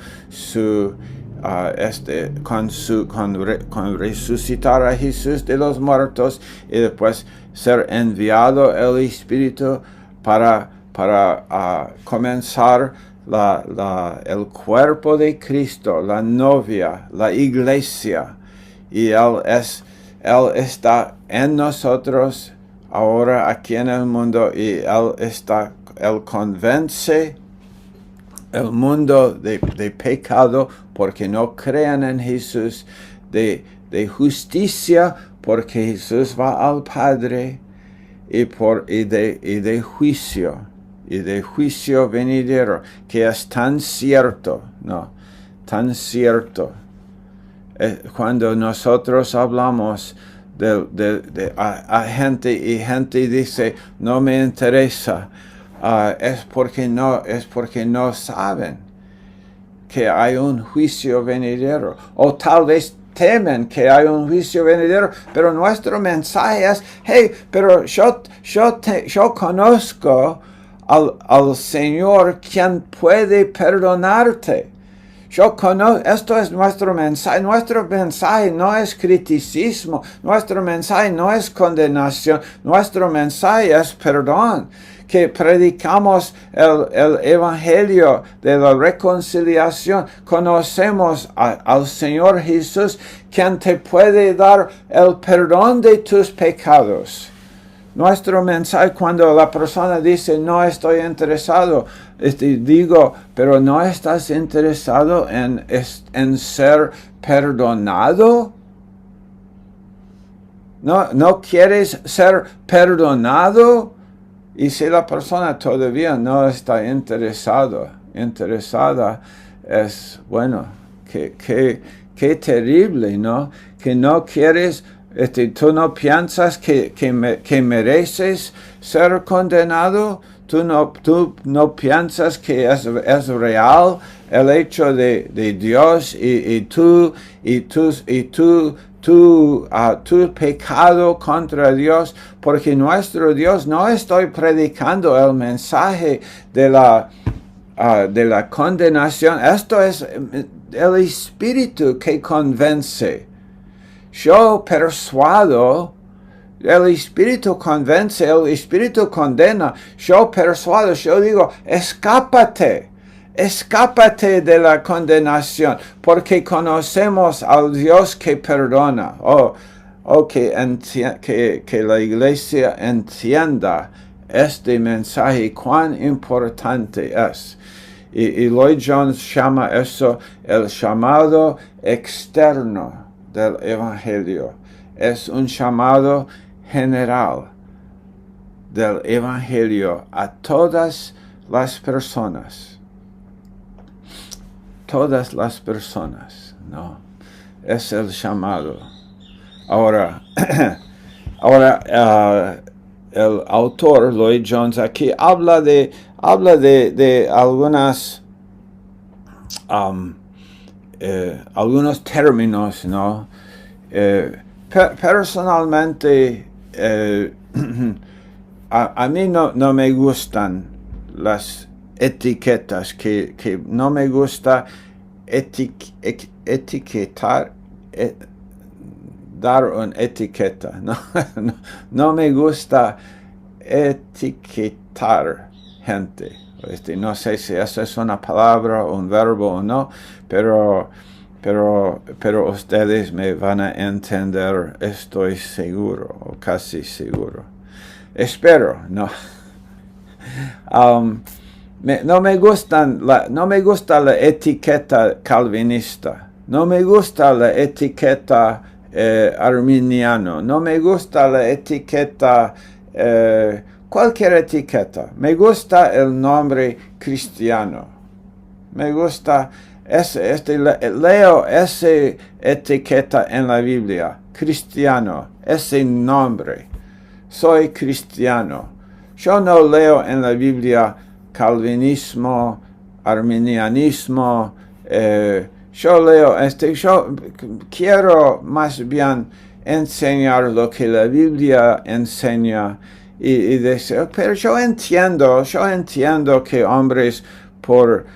con resucitar a Jesús de los muertos y después ser enviado el Espíritu para comenzar el cuerpo de Cristo, la novia, la iglesia. Y Él está en nosotros ahora aquí en el mundo, y Él convence el mundo de pecado porque no crean en Jesús, de justicia porque Jesús va al Padre, y de juicio venidero, que es tan cierto, ¿no? Tan cierto. Cuando nosotros hablamos a gente, y gente dice, no me interesa, es porque no saben que hay un juicio venidero, o tal vez temen que hay un juicio venidero, pero nuestro mensaje es, hey, pero yo conozco al Señor quien puede perdonarte. Esto es nuestro mensaje. Nuestro mensaje no es criticismo. Nuestro mensaje no es condenación. Nuestro mensaje es perdón. Que predicamos el evangelio de la reconciliación. Conocemos al Señor Jesús, quien te puede dar el perdón de tus pecados. Nuestro mensaje, cuando la persona dice, no estoy interesado, digo, pero no estás interesado en ser perdonado. ¿No quieres ser perdonado? Y si la persona todavía no está interesada, es, bueno, qué terrible, ¿no? Que no quieres, tú no piensas que mereces ser condenado, tú no piensas que es real el hecho de Dios y tu pecado contra Dios, porque nuestro Dios, no estoy predicando el mensaje de la condenación. Esto es el Espíritu que convence. Yo persuado, el Espíritu convence, el Espíritu condena. Yo persuado, yo digo, escápate de la condenación, porque conocemos al Dios que perdona. Que la iglesia entienda este mensaje, cuán importante es. Y Lloyd Jones llama eso el llamado externo del Evangelio. Es un llamado general del Evangelio a todas las personas. Todas las personas, ¿no? Es el llamado. Ahora, el autor, Lloyd Jones, aquí habla de algunos términos, ¿no? Personalmente, a mí no me gustan las etiquetas, que no me gusta etiquetar, dar una etiqueta, no me gusta etiquetar gente. No sé si eso es una palabra, un verbo o no, pero ustedes me van a entender, estoy seguro, o casi seguro. Espero, no. No me gusta la etiqueta calvinista, no me gusta la etiqueta arminiano, no me gusta la etiqueta, cualquier etiqueta. Me gusta el nombre cristiano. Me gusta leo esa etiqueta en la Biblia, cristiano, ese nombre. Soy cristiano. Yo no leo en la Biblia calvinismo, arminianismo. Yo quiero más bien enseñar lo que la Biblia enseña y decir, pero yo entiendo que hombres por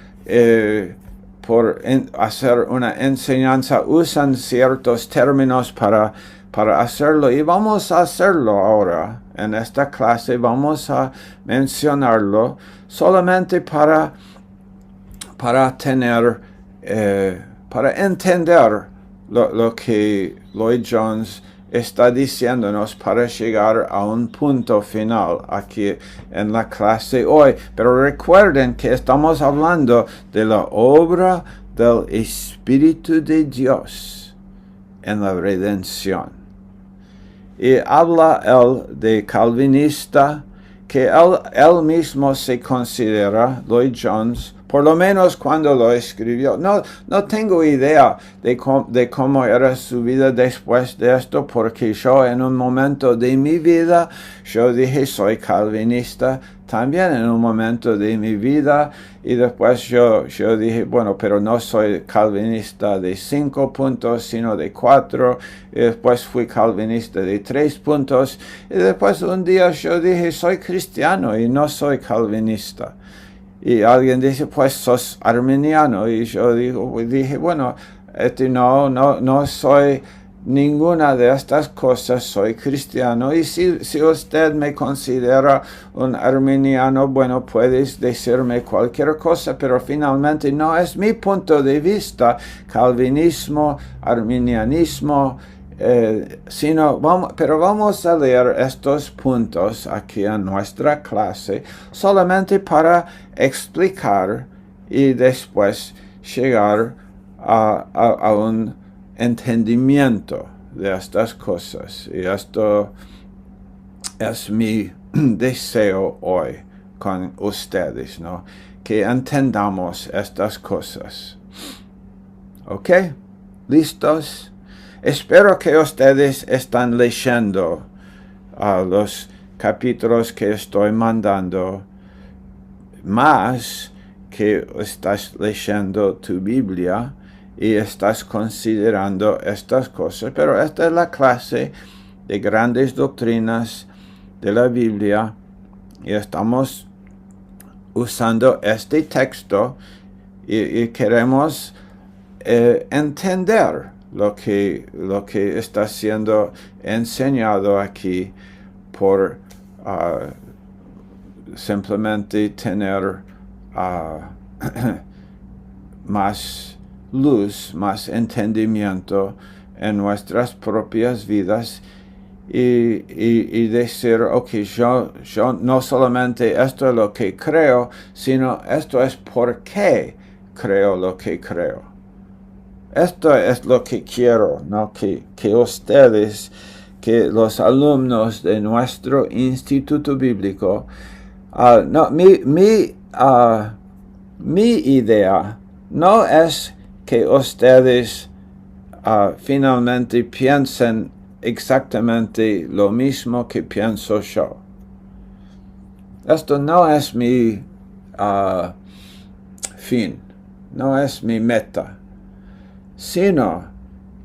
hacer una enseñanza usan ciertos términos para hacerlo, y vamos a hacerlo ahora. En esta clase vamos a mencionarlo solamente para entender lo que Lloyd Jones está diciéndonos para llegar a un punto final aquí en la clase hoy. Pero recuerden que estamos hablando de la obra del Espíritu de Dios en la redención. Y habla él de calvinista, que él mismo se considera, Lloyd Jones, por lo menos cuando lo escribió. No tengo idea de cómo era su vida después de esto, porque yo en un momento de mi vida, yo dije soy calvinista también en un momento de mi vida, y después yo dije, bueno, pero no soy calvinista de 5 puntos, sino de 4, y después fui calvinista de 3 puntos, y después un día yo dije, soy cristiano y no soy calvinista. Y alguien dice, pues sos arminiano, y yo dije, bueno, no soy ninguna de estas cosas, soy cristiano, y si usted me considera un arminiano, bueno, puedes decirme cualquier cosa, pero finalmente no es mi punto de vista, calvinismo, arminianismo, pero vamos a leer estos puntos aquí en nuestra clase, solamente para explicar y después llegar a un entendimiento de estas cosas. Y esto es mi deseo hoy con ustedes, ¿no? Que entendamos estas cosas. ¿Ok? ¿Listos? Espero que ustedes están leyendo los capítulos que estoy mandando, más que estás leyendo tu Biblia y estás considerando estas cosas. Pero esta es la clase de grandes doctrinas de la Biblia y estamos usando este texto y queremos entender lo que está siendo enseñado aquí por simplemente tener más luz, más entendimiento en nuestras propias vidas y decir, ok, yo no solamente esto es lo que creo, sino esto es por qué creo lo que creo. Esto es lo que quiero, ¿no? Que ustedes, que los alumnos de nuestro Instituto Bíblico, mi idea no es que ustedes finalmente piensen exactamente lo mismo que pienso yo. Esto no es mi fin, no es mi meta, sino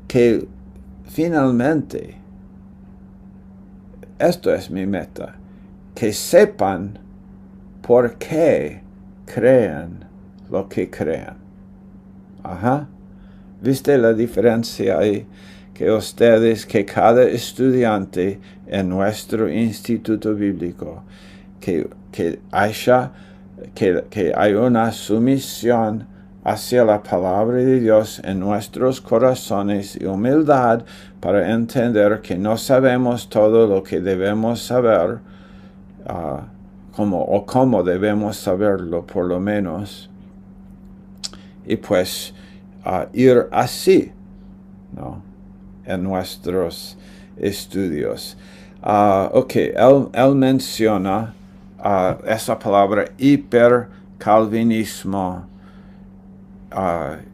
que finalmente, esto es mi meta, que sepan por qué creen lo que creen. Ajá. ¿Viste la diferencia ahí? Que ustedes, que cada estudiante en nuestro Instituto Bíblico, que hay una sumisión hacia la palabra de Dios en nuestros corazones y humildad para entender que no sabemos todo lo que debemos saber, cómo debemos saberlo por lo menos, y pues ir así, ¿no? En nuestros estudios. Ok, él menciona esa palabra hipercalvinismo,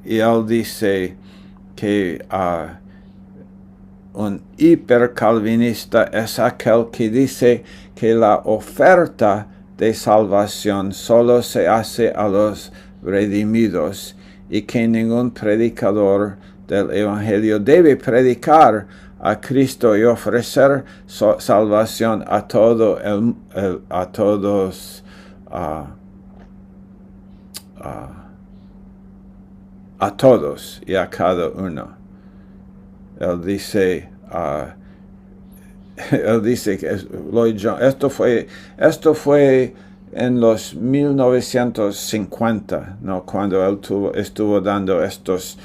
y él dice que un hipercalvinista es aquel que dice que la oferta de salvación solo se hace a los redimidos y que ningún predicador del Evangelio debe predicar a Cristo y ofrecer salvación a todos y a cada uno. Él dice que Lloyd Jones, esto fue en los 1950, ¿no? Cuando él estuvo dando esas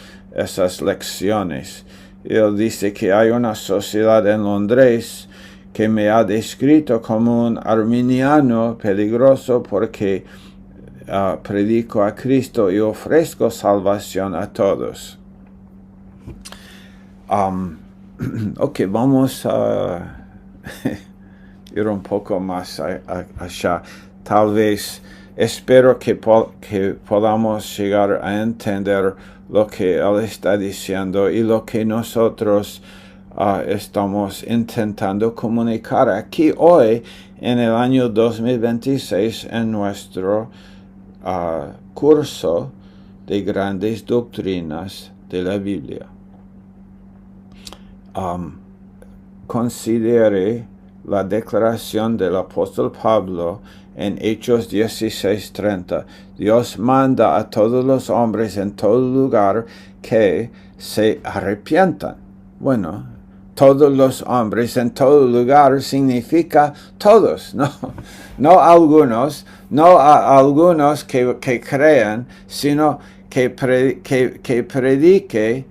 lecciones. Y él dice que hay una sociedad en Londres que me ha descrito como un arminiano peligroso porque predico a Cristo y ofrezco salvación a todos. Ok, vamos a ir un poco más allá. Tal vez Espero que podamos llegar a entender lo que Él está diciendo y lo que nosotros estamos intentando comunicar aquí hoy en el año 2026 en nuestro curso de grandes doctrinas de la Biblia. Considere la declaración del apóstol Pablo en Hechos 16:30. Dios manda a todos los hombres en todo lugar que se arrepientan. Bueno, todos los hombres en todo lugar significa todos, no algunos, no a algunos que crean, sino que predique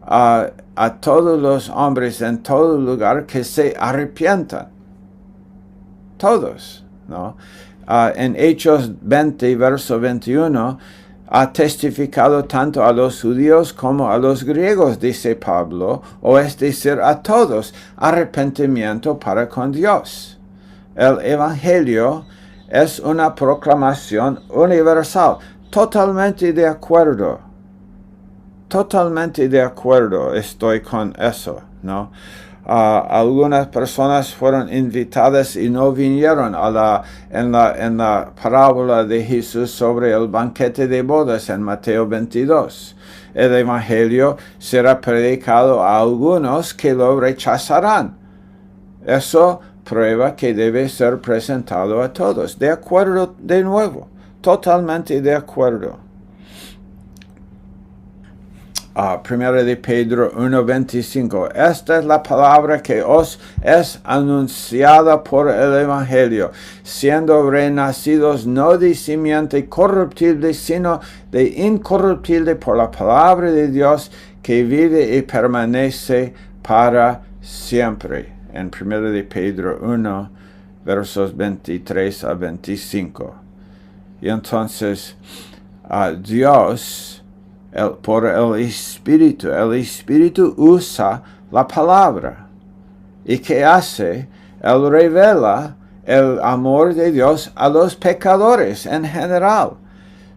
a todos los hombres en todo lugar que se arrepientan. Todos, ¿no? En Hechos 20, verso 21, ha testificado tanto a los judíos como a los griegos, dice Pablo, o es decir, a todos, arrepentimiento para con Dios. El Evangelio es una proclamación universal, totalmente de acuerdo. Totalmente de acuerdo estoy con eso, ¿no? Algunas personas fueron invitadas y no vinieron en la parábola de Jesús sobre el banquete de bodas en Mateo 22. El Evangelio será predicado a algunos que lo rechazarán. Eso prueba que debe ser presentado a todos. De acuerdo de nuevo, totalmente de acuerdo. Primera de Pedro 1:25. Esta es la palabra que os es anunciada por el Evangelio, siendo renacidos no de simiente corruptible, sino de incorruptible por la palabra de Dios que vive y permanece para siempre. En Primera de Pedro 1, versos 23 a 25. Y entonces, Dios, por el Espíritu usa la palabra. ¿Y qué hace? Él revela el amor de Dios a los pecadores en general.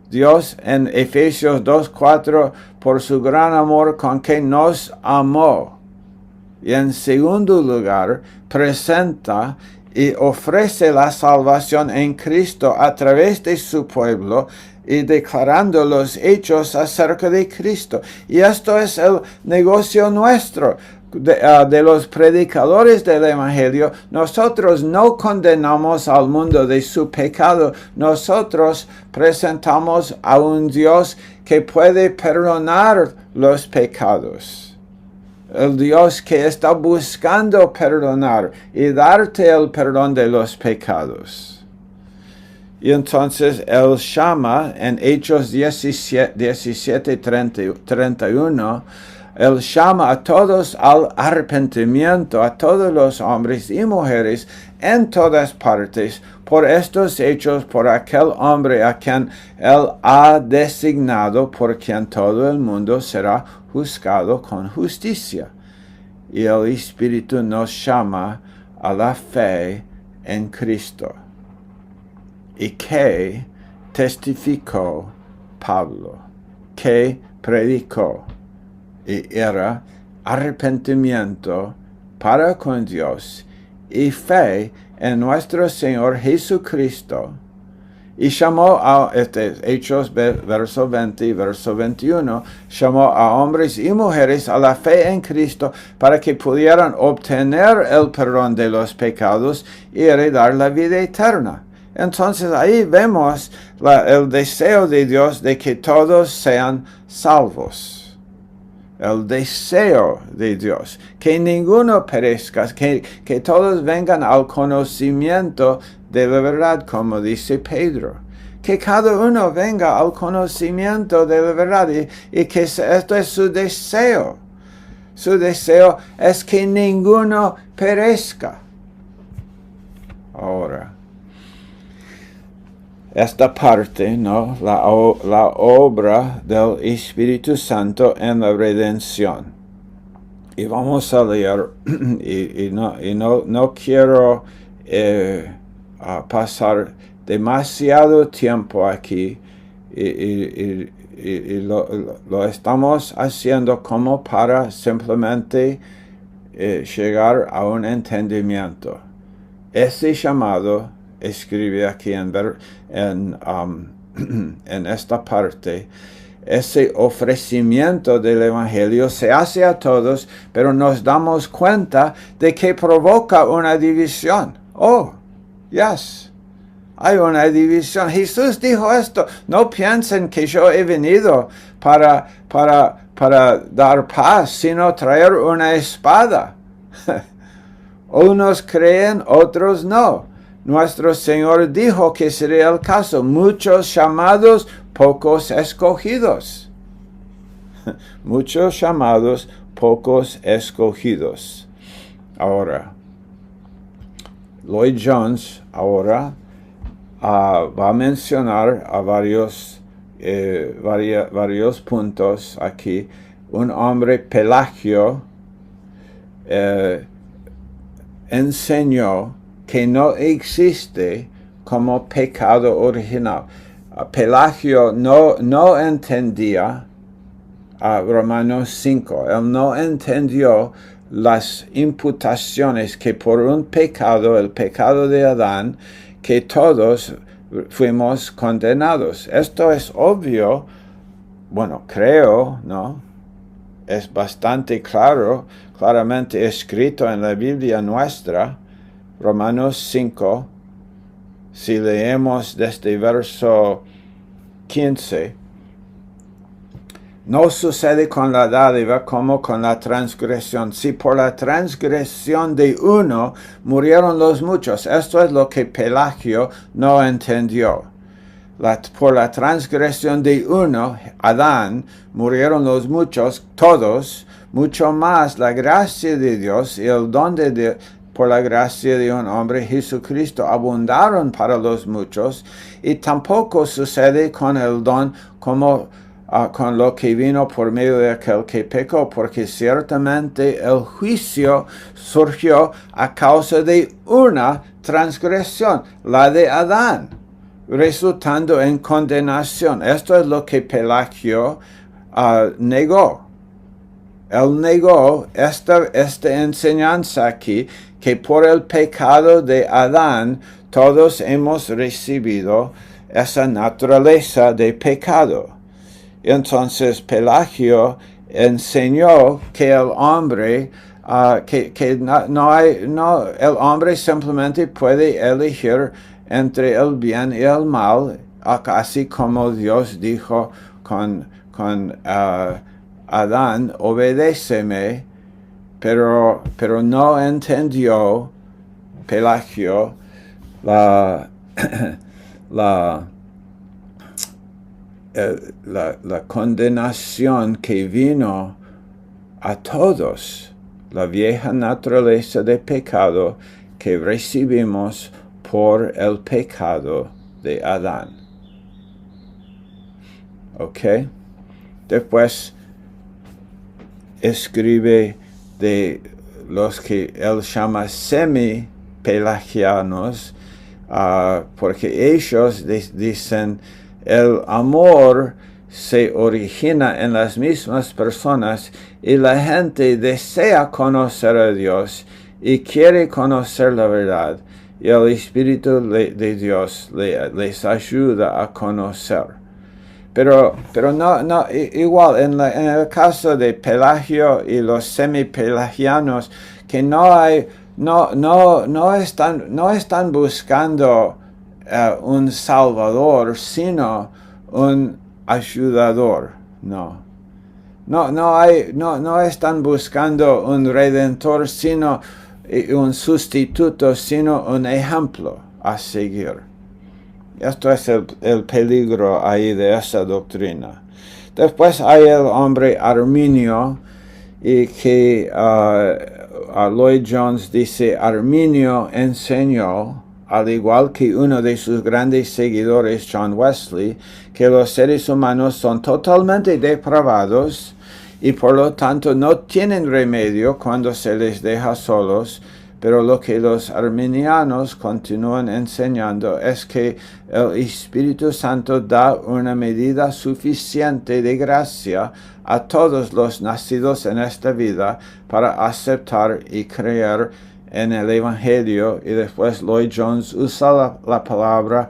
Dios en Efesios 2:4, por su gran amor con que nos amó. Y en segundo lugar, presenta y ofrece la salvación en Cristo a través de su pueblo y declarando los hechos acerca de Cristo. Y esto es el negocio nuestro, de los predicadores del Evangelio. Nosotros no condenamos al mundo de su pecado. Nosotros presentamos a un Dios que puede perdonar los pecados. El Dios que está buscando perdonar y darte el perdón de los pecados. Y entonces Él llama en Hechos 17:31, Él llama a todos al arrepentimiento, a todos los hombres y mujeres en todas partes, por estos hechos, por aquel hombre a quien Él ha designado, por quien todo el mundo será juzgado con justicia. Y el Espíritu nos llama a la fe en Cristo. ¿Y qué testificó Pablo? ¿Qué predicó? Y era arrepentimiento para con Dios y fe en nuestro Señor Jesucristo. Y llamó a, Hechos verso 20 y verso 21, llamó a hombres y mujeres a la fe en Cristo para que pudieran obtener el perdón de los pecados y heredar la vida eterna. Entonces ahí vemos el deseo de Dios de que todos sean salvos. El deseo de Dios, que ninguno perezca, que todos vengan al conocimiento de la verdad, como dice Pedro. Que cada uno venga al conocimiento de la verdad y que esto es su deseo. Su deseo es que ninguno perezca. Ahora, esta parte, ¿no? La obra del Espíritu Santo en la redención. Y vamos a leer, y no quiero pasar demasiado tiempo aquí y lo estamos haciendo como para simplemente llegar a un entendimiento. Ese llamado, escribe aquí en esta parte, ese ofrecimiento del Evangelio se hace a todos, pero nos damos cuenta de que provoca una división. Oh, yes, hay una división. Jesús dijo esto: no piensen que yo he venido para dar paz, sino traer una espada. Unos creen, otros no. Nuestro Señor dijo que sería el caso: muchos llamados, pocos escogidos. Muchos llamados, pocos escogidos. Ahora, Lloyd Jones ahora va a mencionar a varios puntos aquí. Un hombre, Pelagio, enseñó que no existe como pecado original. Pelagio no entendía Romanos 5. Él no entendió las imputaciones que por un pecado, el pecado de Adán, que todos fuimos condenados. Esto es obvio, bueno, creo, ¿no? Es bastante claramente escrito en la Biblia nuestra, Romanos 5, si leemos desde verso 15, no sucede con la dádiva como con la transgresión. Si por la transgresión de uno murieron los muchos, esto es lo que Pelagio no entendió. Por la transgresión de uno, Adán, murieron los muchos, todos, mucho más la gracia de Dios y el don de Dios, por la gracia de un hombre, Jesucristo, abundaron para los muchos, y tampoco sucede con el don como con lo que vino por medio de aquel que pecó, porque ciertamente el juicio surgió a causa de una transgresión, la de Adán, resultando en condenación. Esto es lo que Pelagio negó. Él negó esta enseñanza aquí, que por el pecado de Adán todos hemos recibido esa naturaleza de pecado. Entonces Pelagio enseñó que el hombre, el hombre simplemente puede elegir entre el bien y el mal, así como Dios dijo con Adán: obedéceme, pero no entendió Pelagio la condenación que vino a todos, la vieja naturaleza de pecado que recibimos por el pecado de Adán. ¿Ok? Después escribe de los que él llama semi-pelagianos, porque ellos dicen: el amor se origina en las mismas personas y la gente desea conocer a Dios y quiere conocer la verdad, y el Espíritu de Dios les ayuda a conocer. Pero no, igual en el caso de Pelagio y los semipelagianos, que no están buscando un salvador, sino un ayudador. No están buscando un redentor, sino un sustituto, sino un ejemplo a seguir. Esto es el peligro ahí de esa doctrina. Después hay el hombre Arminio, y que Lloyd Jones dice: Arminio enseñó, al igual que uno de sus grandes seguidores, John Wesley, que los seres humanos son totalmente depravados y por lo tanto no tienen remedio cuando se les deja solos, Pero lo que los arminianos continúan enseñando es que el Espíritu Santo da una medida suficiente de gracia a todos los nacidos en esta vida para aceptar y creer en el Evangelio, y después Lloyd Jones usa la palabra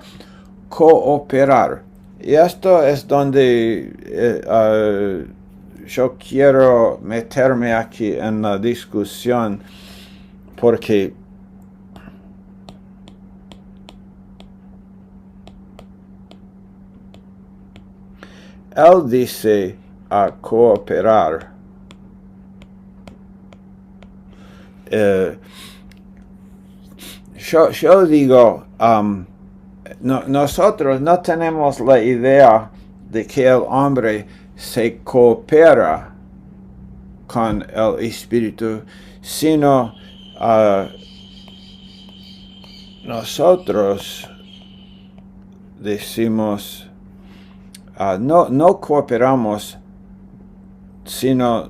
cooperar. Y esto es donde yo quiero meterme aquí en la discusión, porque él dice a cooperar. Yo digo, nosotros no tenemos la idea de que el hombre se coopera con el Espíritu, sino nosotros decimos, no cooperamos, sino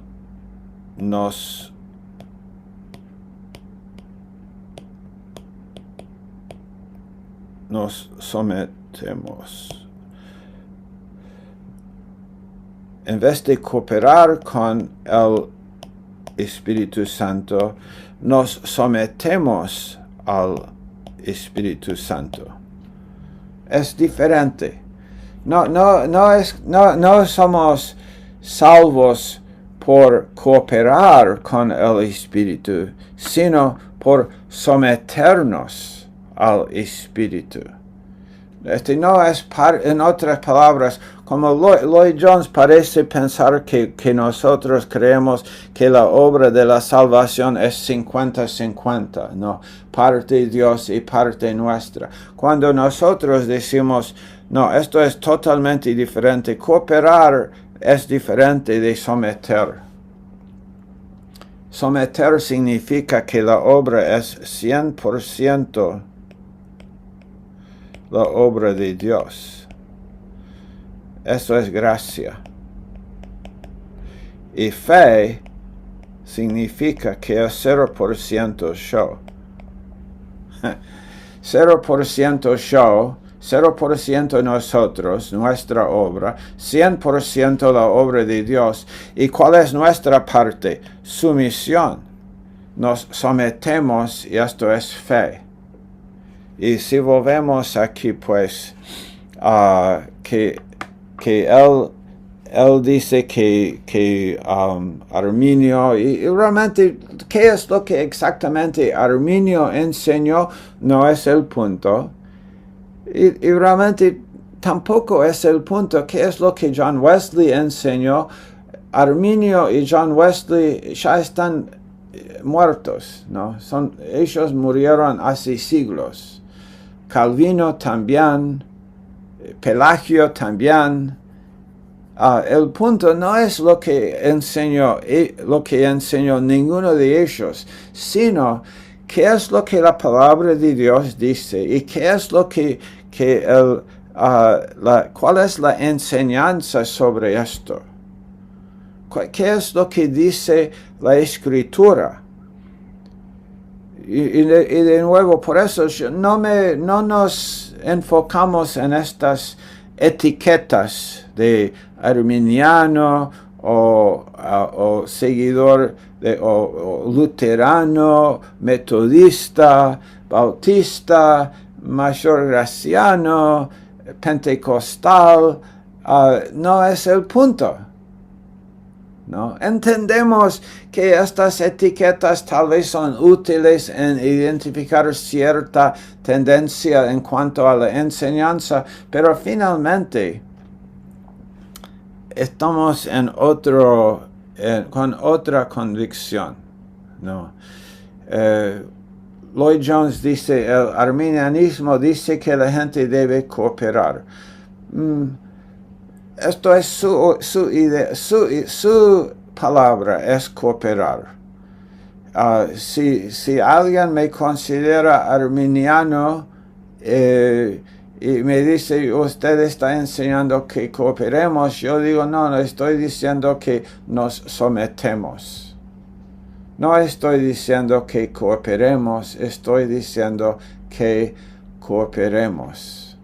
nos sometemos. En vez de cooperar con el Espíritu Santo, nos sometemos al Espíritu Santo. Es diferente. No somos salvos por cooperar con el Espíritu, sino por someternos al Espíritu. No es, en otras palabras, como Lloyd Jones parece pensar que nosotros creemos que la obra de la salvación es 50-50, no, parte Dios y parte nuestra. Cuando nosotros decimos, no, esto es totalmente diferente, cooperar es diferente de someter. Someter significa que la obra es 100% la obra de Dios. Eso es gracia. Y fe significa que es 0% yo. 0% yo, 0% nosotros, nuestra obra, 100% la obra de Dios. ¿Y cuál es nuestra parte? Sumisión. Nos sometemos y esto es fe. Y si volvemos aquí, pues, que él dice que Arminio, y realmente, ¿qué es lo que exactamente Arminio enseñó? No es el punto. Y realmente tampoco es el punto. ¿Qué es lo que John Wesley enseñó? Arminio y John Wesley ya están muertos, ¿no? Ellos murieron hace siglos. Calvino también, Pelagio también. El punto no es lo que enseñó ninguno de ellos, sino qué es lo que la palabra de Dios dice y qué es lo cuál es la enseñanza sobre esto. ¿Qué es lo que dice la Escritura? Y de nuevo, por eso no nos enfocamos en estas etiquetas de arminiano o seguidor o luterano, metodista, bautista, mayorgraciano, pentecostal. No es el punto. ¿No? Entendemos que estas etiquetas tal vez son útiles en identificar cierta tendencia en cuanto a la enseñanza, pero finalmente estamos con otra convicción, ¿no? Lloyd Jones dice, el arminianismo dice que la gente debe cooperar. Esto es su idea, su palabra es cooperar. Si alguien me considera arminiano y me dice, usted está enseñando que cooperemos, yo digo, no estoy diciendo que nos sometemos. No estoy diciendo que cooperemos, estoy diciendo que cooperemos.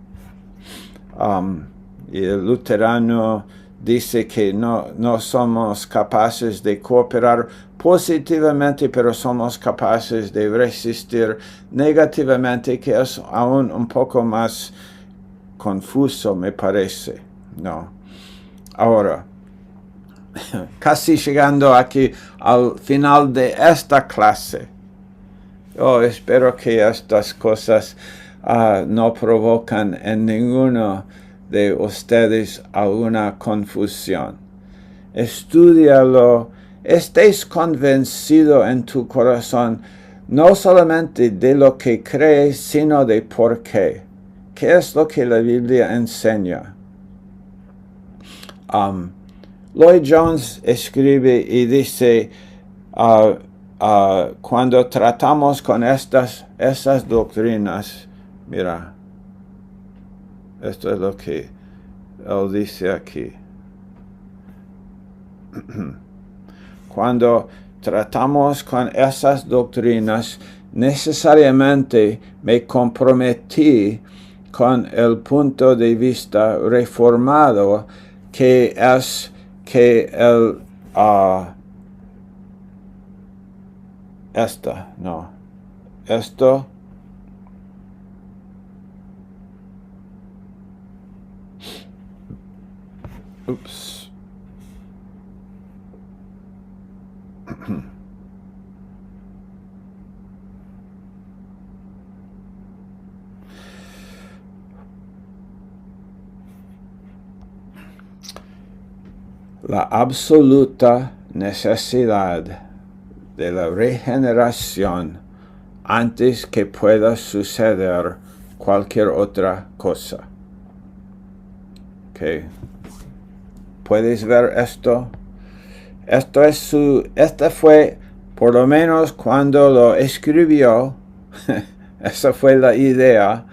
Y el luterano dice que no somos capaces de cooperar positivamente, pero somos capaces de resistir negativamente, que es aún un poco más confuso, me parece. No. Ahora, casi llegando aquí al final de esta clase, yo espero que estas cosas no provocan en ninguno de ustedes alguna confusión. Estúdialo, estés convencido en tu corazón no solamente de lo que crees, sino de por qué. ¿Qué es lo que la Biblia enseña? Lloyd Jones escribe y dice, cuando tratamos con esas doctrinas, mira, esto es lo que él dice aquí. Cuando tratamos con esas doctrinas, necesariamente me comprometí con el punto de vista reformado, que es que la absoluta necesidad de la regeneración antes que pueda suceder cualquier otra cosa. ¿Okay? ¿Puedes ver esto? Esta fue, por lo menos cuando lo escribió, esa fue la idea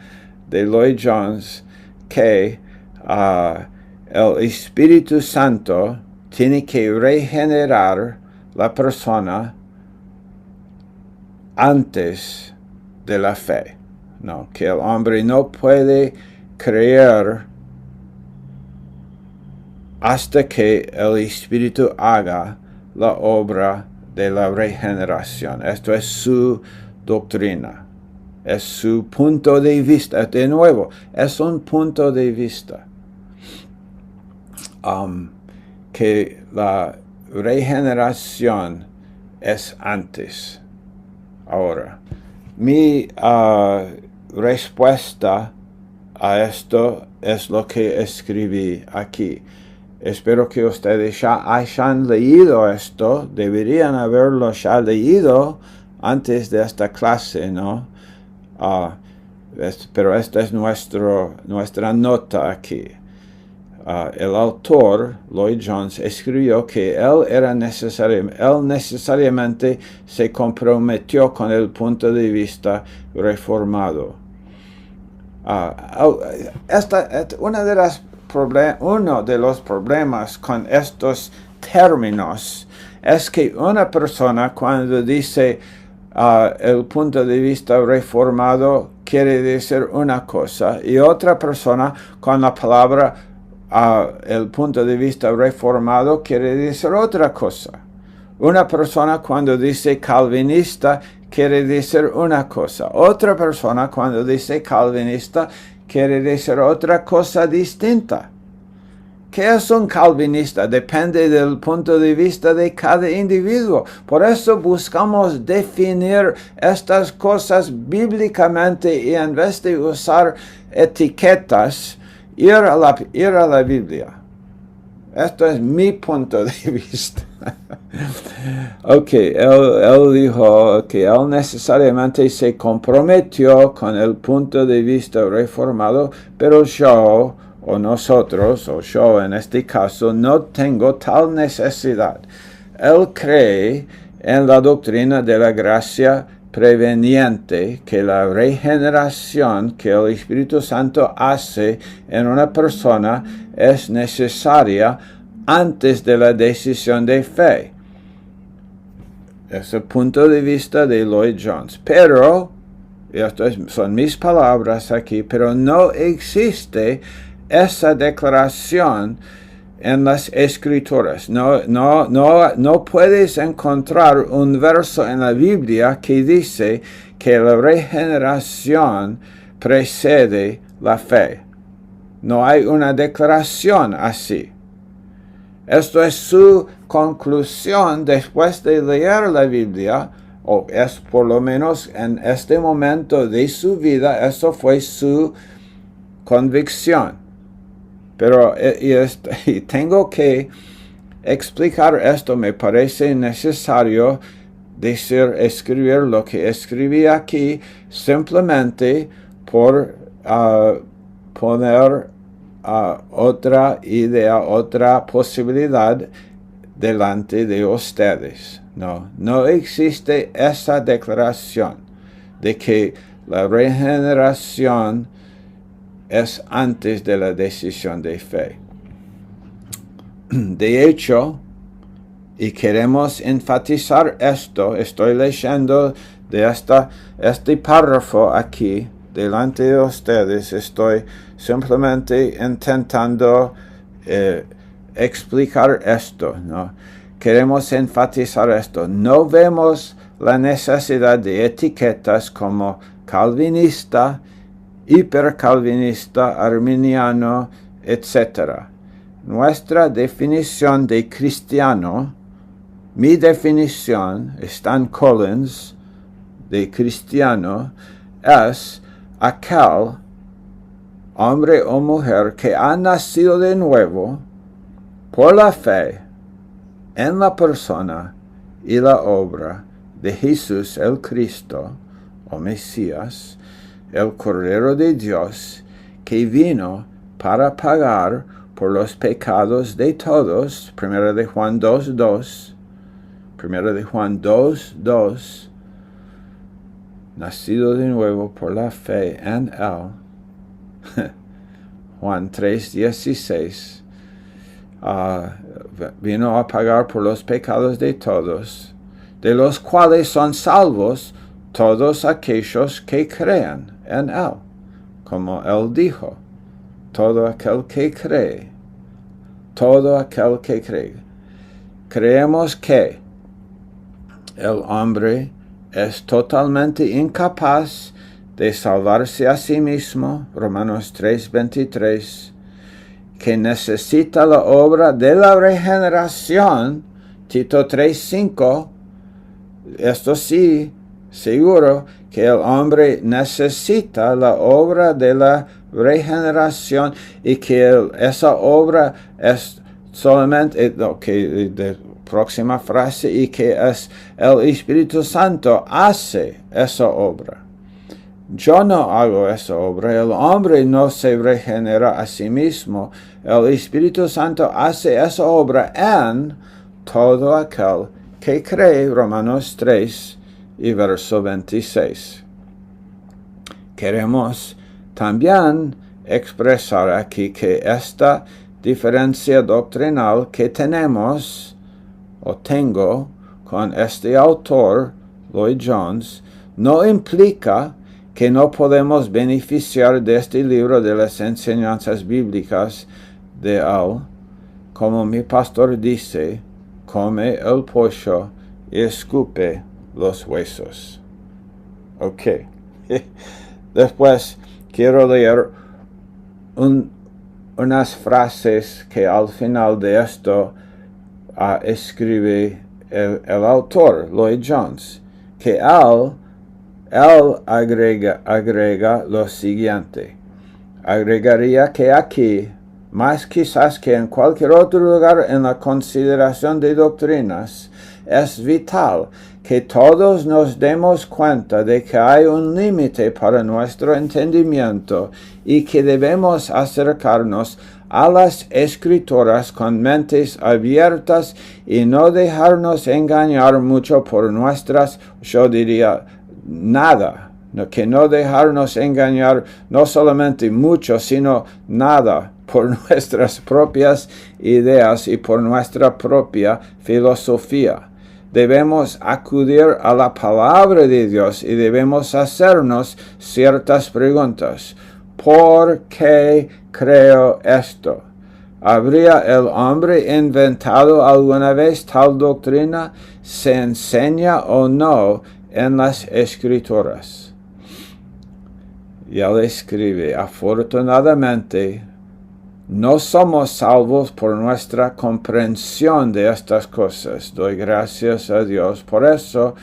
de Lloyd Jones, que el Espíritu Santo tiene que regenerar la persona antes de la fe, ¿no? Que el hombre no puede creer hasta que el Espíritu haga la obra de la regeneración. Esto es su doctrina, es su punto de vista. De nuevo, es un punto de vista. Que la regeneración es antes. Ahora, mi respuesta a esto es lo que escribí aquí. Espero que ustedes ya hayan leído esto. Deberían haberlo ya leído antes de esta clase, ¿no? Pero esta es nuestra nota aquí. El autor, Lloyd Jones, escribió que él necesariamente se comprometió con el punto de vista reformado. Uno de los problemas con estos términos es que una persona, cuando dice el punto de vista reformado, quiere decir una cosa, y otra persona con la palabra el punto de vista reformado quiere decir otra cosa. Una persona cuando dice calvinista quiere decir una cosa. Otra persona cuando dice calvinista quiere decir otra cosa distinta. ¿Qué es un calvinista? Depende del punto de vista de cada individuo. Por eso buscamos definir estas cosas bíblicamente y en vez de usar etiquetas, ir a la Biblia. Esto es mi punto de vista. Ok, él dijo que él necesariamente se comprometió con el punto de vista reformado, pero yo, o nosotros, o yo en este caso, no tengo tal necesidad. Él cree en la doctrina de la gracia preveniente, que la regeneración que el Espíritu Santo hace en una persona es necesaria antes de la decisión de fe. Es el punto de vista de Lloyd Jones. Pero, son mis palabras aquí, pero no existe esa declaración en las Escrituras. No puedes encontrar un verso en la Biblia que dice que la regeneración precede la fe. No hay una declaración así. Esto es su conclusión después de leer la Biblia, o es por lo menos en este momento de su vida, eso fue su convicción. Pero y tengo que explicar esto, me parece necesario escribir lo que escribí aquí, simplemente por poner otra idea, otra posibilidad delante de ustedes. No existe esa declaración de que la regeneración es antes de la decisión de fe. De hecho, y queremos enfatizar esto, estoy leyendo de este párrafo aquí delante de ustedes, estoy simplemente intentando explicar esto, ¿no? Queremos enfatizar esto. No vemos la necesidad de etiquetas como calvinista, hipercalvinista, arminiano, etc. Nuestra definición de cristiano, mi definición, Stan Collins, de cristiano, es aquel hombre o mujer que ha nacido de nuevo por la fe en la persona y la obra de Jesús el Cristo, o Mesías, el Cordero de Dios, que vino para pagar por los pecados de todos, 1 de Juan 2:2, 1 de Juan 2:2, nacido de nuevo por la fe en él. Juan 3:16, vino a pagar por los pecados de todos, de los cuales son salvos todos aquellos que creen en él, como él dijo, todo aquel que cree, todo aquel que cree. Creemos que el hombre es totalmente incapaz de salvarse a sí mismo, Romanos 3:23, que necesita la obra de la regeneración, Tito 3:5, esto sí, seguro que el hombre necesita la obra de la regeneración y que esa obra es solamente, de próxima frase, y que es el Espíritu Santo hace esa obra. Yo no hago esa obra, el hombre no se regenera a sí mismo, el Espíritu Santo hace esa obra en todo aquel que cree, Romanos 3 y verso 26. Queremos también expresar aquí que esta diferencia doctrinal que tenemos o tengo con este autor, Lloyd Jones, no implica que no podemos beneficiar de este libro de las enseñanzas bíblicas de él. Como mi pastor dice, come el pollo y escupe los huesos. Ok. Después quiero leer unas frases que al final de esto escribe el autor, Lloyd Jones, que él agrega lo siguiente. Agregaría que aquí, más quizás que en cualquier otro lugar en la consideración de doctrinas, es vital que todos nos demos cuenta de que hay un límite para nuestro entendimiento y que debemos acercarnos a las Escrituras con mentes abiertas y no dejarnos engañar mucho por nuestras, yo diría, nada, que no dejarnos engañar no solamente mucho, sino nada por nuestras propias ideas y por nuestra propia filosofía. debemos acudir a la palabra de Dios y debemos hacernos ciertas preguntas. ¿Por qué creo esto? ¿Habría el hombre inventado alguna vez tal doctrina? ¿Se enseña o no en las Escrituras? Y él escribe, afortunadamente, no somos salvos por nuestra comprensión de estas cosas. Doy gracias a Dios por eso,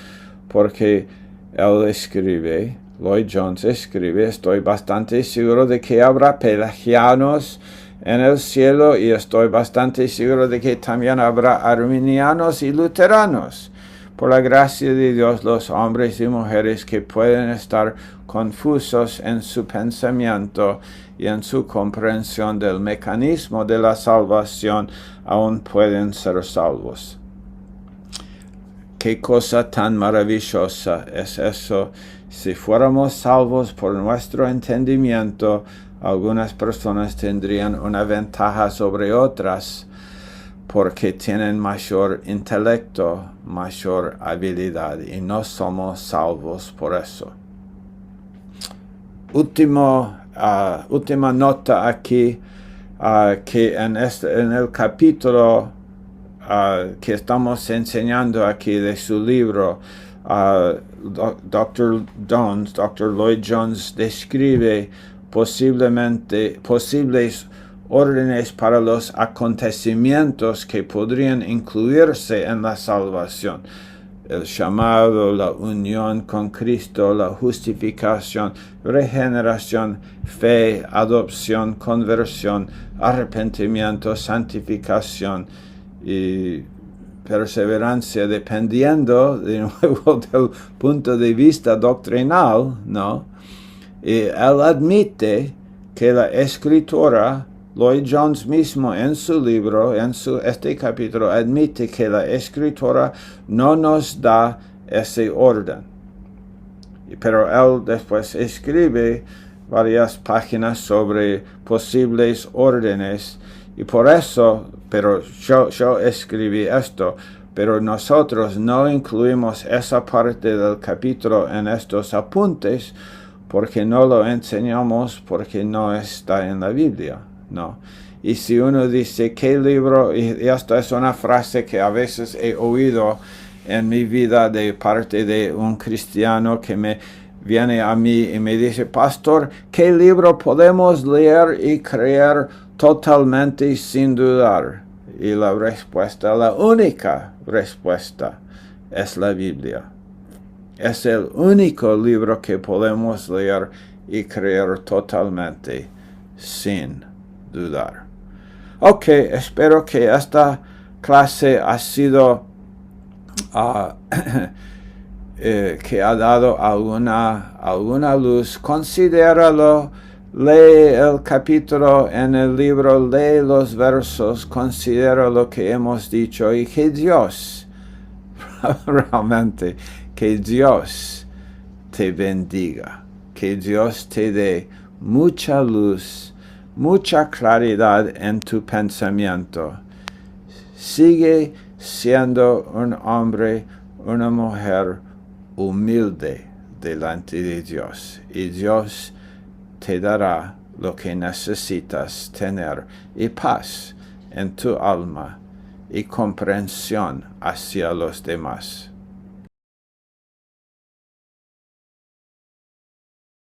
porque él escribe, Lloyd Jones escribe, estoy bastante seguro de que habrá pelagianos en el cielo y estoy bastante seguro de que también habrá arminianos y luteranos. Por la gracia de Dios, los hombres y mujeres que pueden estar confusos en su pensamiento y en su comprensión del mecanismo de la salvación, aún pueden ser salvos. Qué cosa tan maravillosa es eso. Si fuéramos salvos por nuestro entendimiento, algunas personas tendrían una ventaja sobre otras porque tienen mayor intelecto, mayor habilidad, y no somos salvos por eso. Última nota aquí, que en el capítulo que estamos enseñando aquí de su libro, Dr. Lloyd Jones describe posibles órdenes para los acontecimientos que podrían incluirse en la salvación. El llamado, la unión con Cristo, la justificación, regeneración, fe, adopción, conversión, arrepentimiento, santificación y perseverancia, dependiendo de nuevo del punto de vista doctrinal, ¿no? Y él admite que la Escritura, Lloyd Jones mismo en su libro, este capítulo, admite que la Escritura no nos da ese orden. Pero él después escribe varias páginas sobre posibles órdenes, y por eso, pero yo escribí esto, pero nosotros no incluimos esa parte del capítulo en estos apuntes, porque no lo enseñamos, porque no está en la Biblia, ¿no? Y si uno dice, ¿qué libro? Y esta es una frase que a veces he oído en mi vida de parte de un cristiano que me viene a mí y me dice, pastor, ¿qué libro podemos leer y creer totalmente sin dudar? Y la respuesta, la única respuesta, es la Biblia. Es el único libro que podemos leer y creer totalmente sin dudar. Ok, espero que esta clase ha sido que ha dado alguna luz. Considéralo, lee el capítulo en el libro, lee los versos, considera lo que hemos dicho y que Dios, realmente, que Dios te bendiga, que Dios te dé mucha luz, mucha claridad en tu pensamiento. Sigue siendo un hombre, una mujer humilde delante de Dios, y Dios te dará lo que necesitas tener, y paz en tu alma, y comprensión hacia los demás.